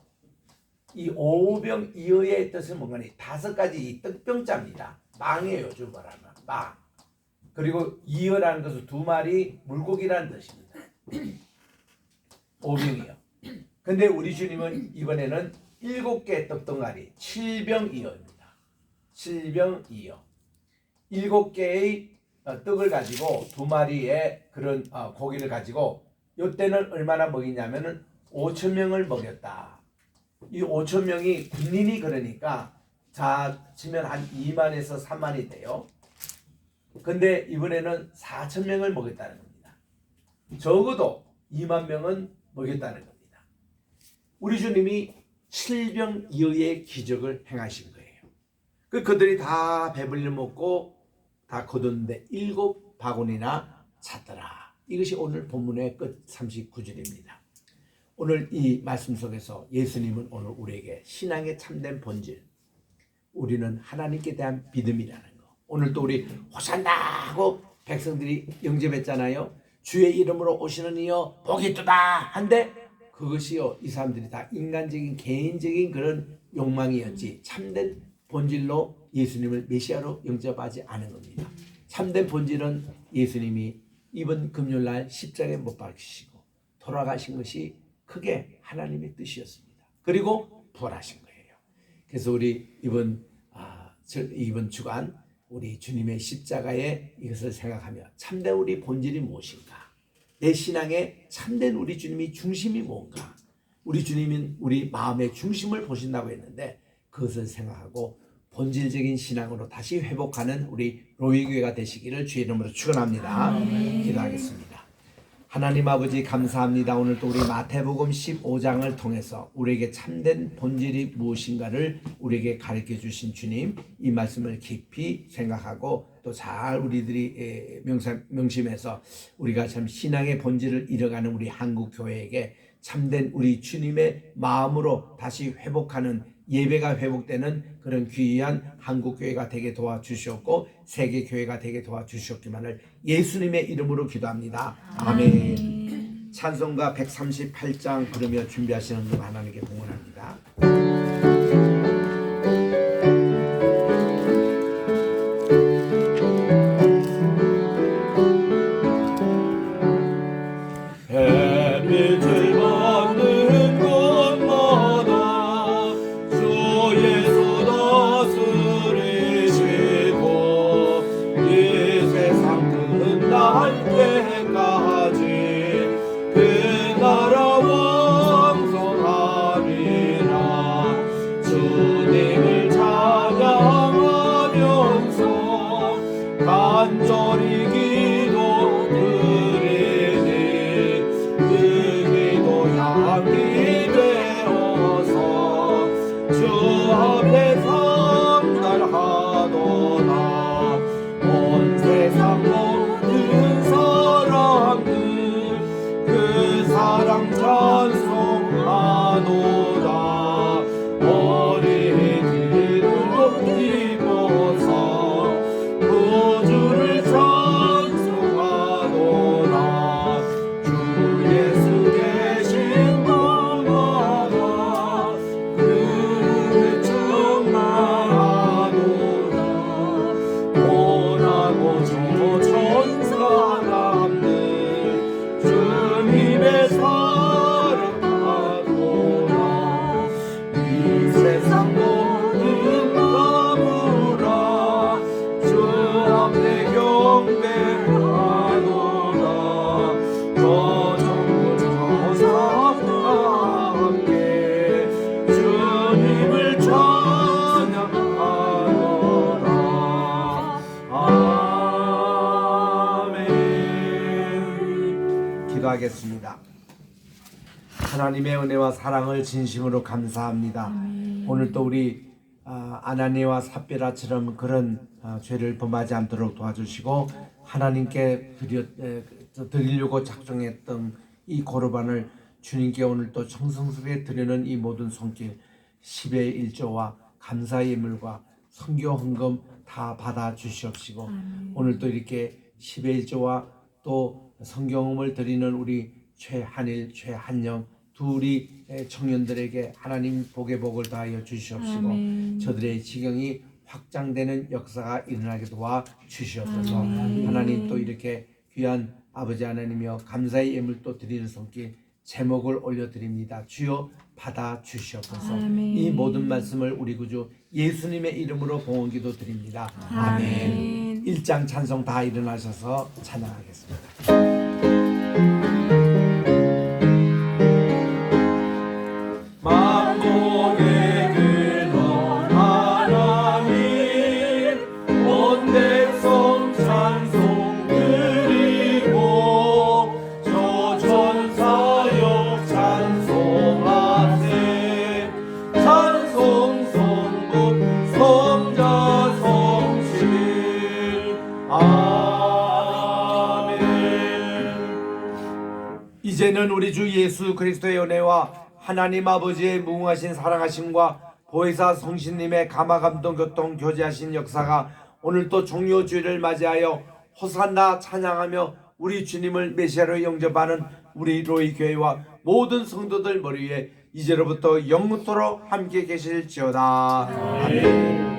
이 오병이어의 뜻은 뭔가니 5가지 이 떡병자입니다. 빵이에요, 요즘 말하면 빵. 그리고 이어라는 것은 2마리 물고기라는 뜻입니다. 오병이어. 근데 우리 주님은 이번에는 7개 떡덩아리 7병이어입니다. 7병이어. 7개의 떡을 가지고 2마리의 그런 고기를 가지고 이때는 얼마나 먹이냐면은 5,000명을 먹였다. 이 5,000명이 군인이 그러니까 자 치면 한 2만에서 3만이 돼요. 근데 이번에는 4,000명을 먹였다는 겁니다. 적어도 2만 명은 먹였다는 겁니다. 우리 주님이 7병이어의 기적을 행하신 거예요. 그들이 다 배불리 먹고 다 거뒀는데 7바구니나 찼더라. 이것이 오늘 본문의 끝 39절입니다. 오늘 이 말씀 속에서 예수님은 오늘 우리에게 신앙의 참된 본질, 우리는 하나님께 대한 믿음이라는 거. 오늘 또 우리 호산나 하고 백성들이 영접했잖아요. 주의 이름으로 오시는 이여 복이 있도다 한데 그것이요, 이 사람들이 다 인간적인 개인적인 그런 욕망이었지 참된 본질로 예수님을 메시아로 영접하지 않은 겁니다. 참된 본질은 예수님이 이번 금요일날 십자가에 못 박히시고 돌아가신 것이 크게 하나님의 뜻이었습니다. 그리고 부활하신 거예요. 그래서 우리 이번 주간 우리 주님의 십자가에 이것을 생각하며 참된 우리 본질이 무엇인가? 내 신앙의 참된 우리 주님이 중심이 뭔가? 우리 주님은 우리 마음의 중심을 보신다고 했는데 그것을 생각하고 본질적인 신앙으로 다시 회복하는 우리 로이교회가 되시기를 주의 이름으로 축원합니다. 기도하겠습니다. 하나님 아버지 감사합니다. 오늘 또 우리 마태복음 15장을 통해서 우리에게 참된 본질이 무엇인가를 우리에게 가르쳐 주신 주님, 이 말씀을 깊이 생각하고 또 잘 우리들이 명심해서 우리가 참 신앙의 본질을 잃어가는 우리 한국 교회에게 참된 우리 주님의 마음으로 다시 회복하는 예배가 회복되는 그런 귀한 한국교회가 되게 도와주시옵고 세계교회가 되게 도와주시옵기만을 예수님의 이름으로 기도합니다. 아멘. 찬송가 138장 부르며 준비하시는 분 하나님께 봉헌합니다. 햇빛을 받는 곳마다 주 예수 다스리시고 이 세상 끝날 때까지 그 나라 왕성하리라. 주님을 찬양하면서 간절히 주 앞에 상달하도다. 온 세상 모든 사람들 그 사랑 찬송하도다. 어린이들로 입어서 구주를 찬송하도다. 내 경배하노라 저 정부 저 사람과 함께 주님을 찬양하노라 아멘. 기도하겠습니다. 하나님의 은혜와 사랑을 진심으로 감사합니다. 오늘 또 우리 아나니와 삽비라처럼 그런 죄를 범하지 않도록 도와주시고 하나님께 드리려고 작정했던 이 고르반을 주님께 오늘 또 정성스럽게 드리는 이 모든 손길 10의 1조와 감사의 예물과 선교 헌금 다 받아 주시옵시고 오늘 또 이렇게 10의 1조와 또 성경음을 드리는 우리 최한일, 최한영 둘이 청년들에게 하나님 복의 복을 다하여 주시옵시고 저들의 지경이 확장되는 역사가 일어나게 도와 주시옵소서. 하나님 또 이렇게 귀한 아버지 하나님이여 감사의 예물도 드리는 손길 제목을 올려드립니다. 주여 받아 주시옵소서. 이 모든 말씀을 우리 구주 예수님의 이름으로 봉헌기도 드립니다. 아멘. 1장 찬송 다 일어나셔서 찬양하겠습니다. 만복의 근원 하나님 온 백성 찬송 드리고 저 천사여 찬송하세 찬송 성부 성자 성실 아멘. 이제는 우리 주 예수 그리스도의 은혜와 하나님 아버지의 무궁하신 사랑하심과 보혜사 성신님의 감화감동 교통 교제하신 역사가 오늘 또 종료주일을 맞이하여 호산나 찬양하며 우리 주님을 메시아로 영접하는 우리 로이 교회와 모든 성도들 머리 위에 이제로부터 영원토록 함께 계실지어다. 아멘.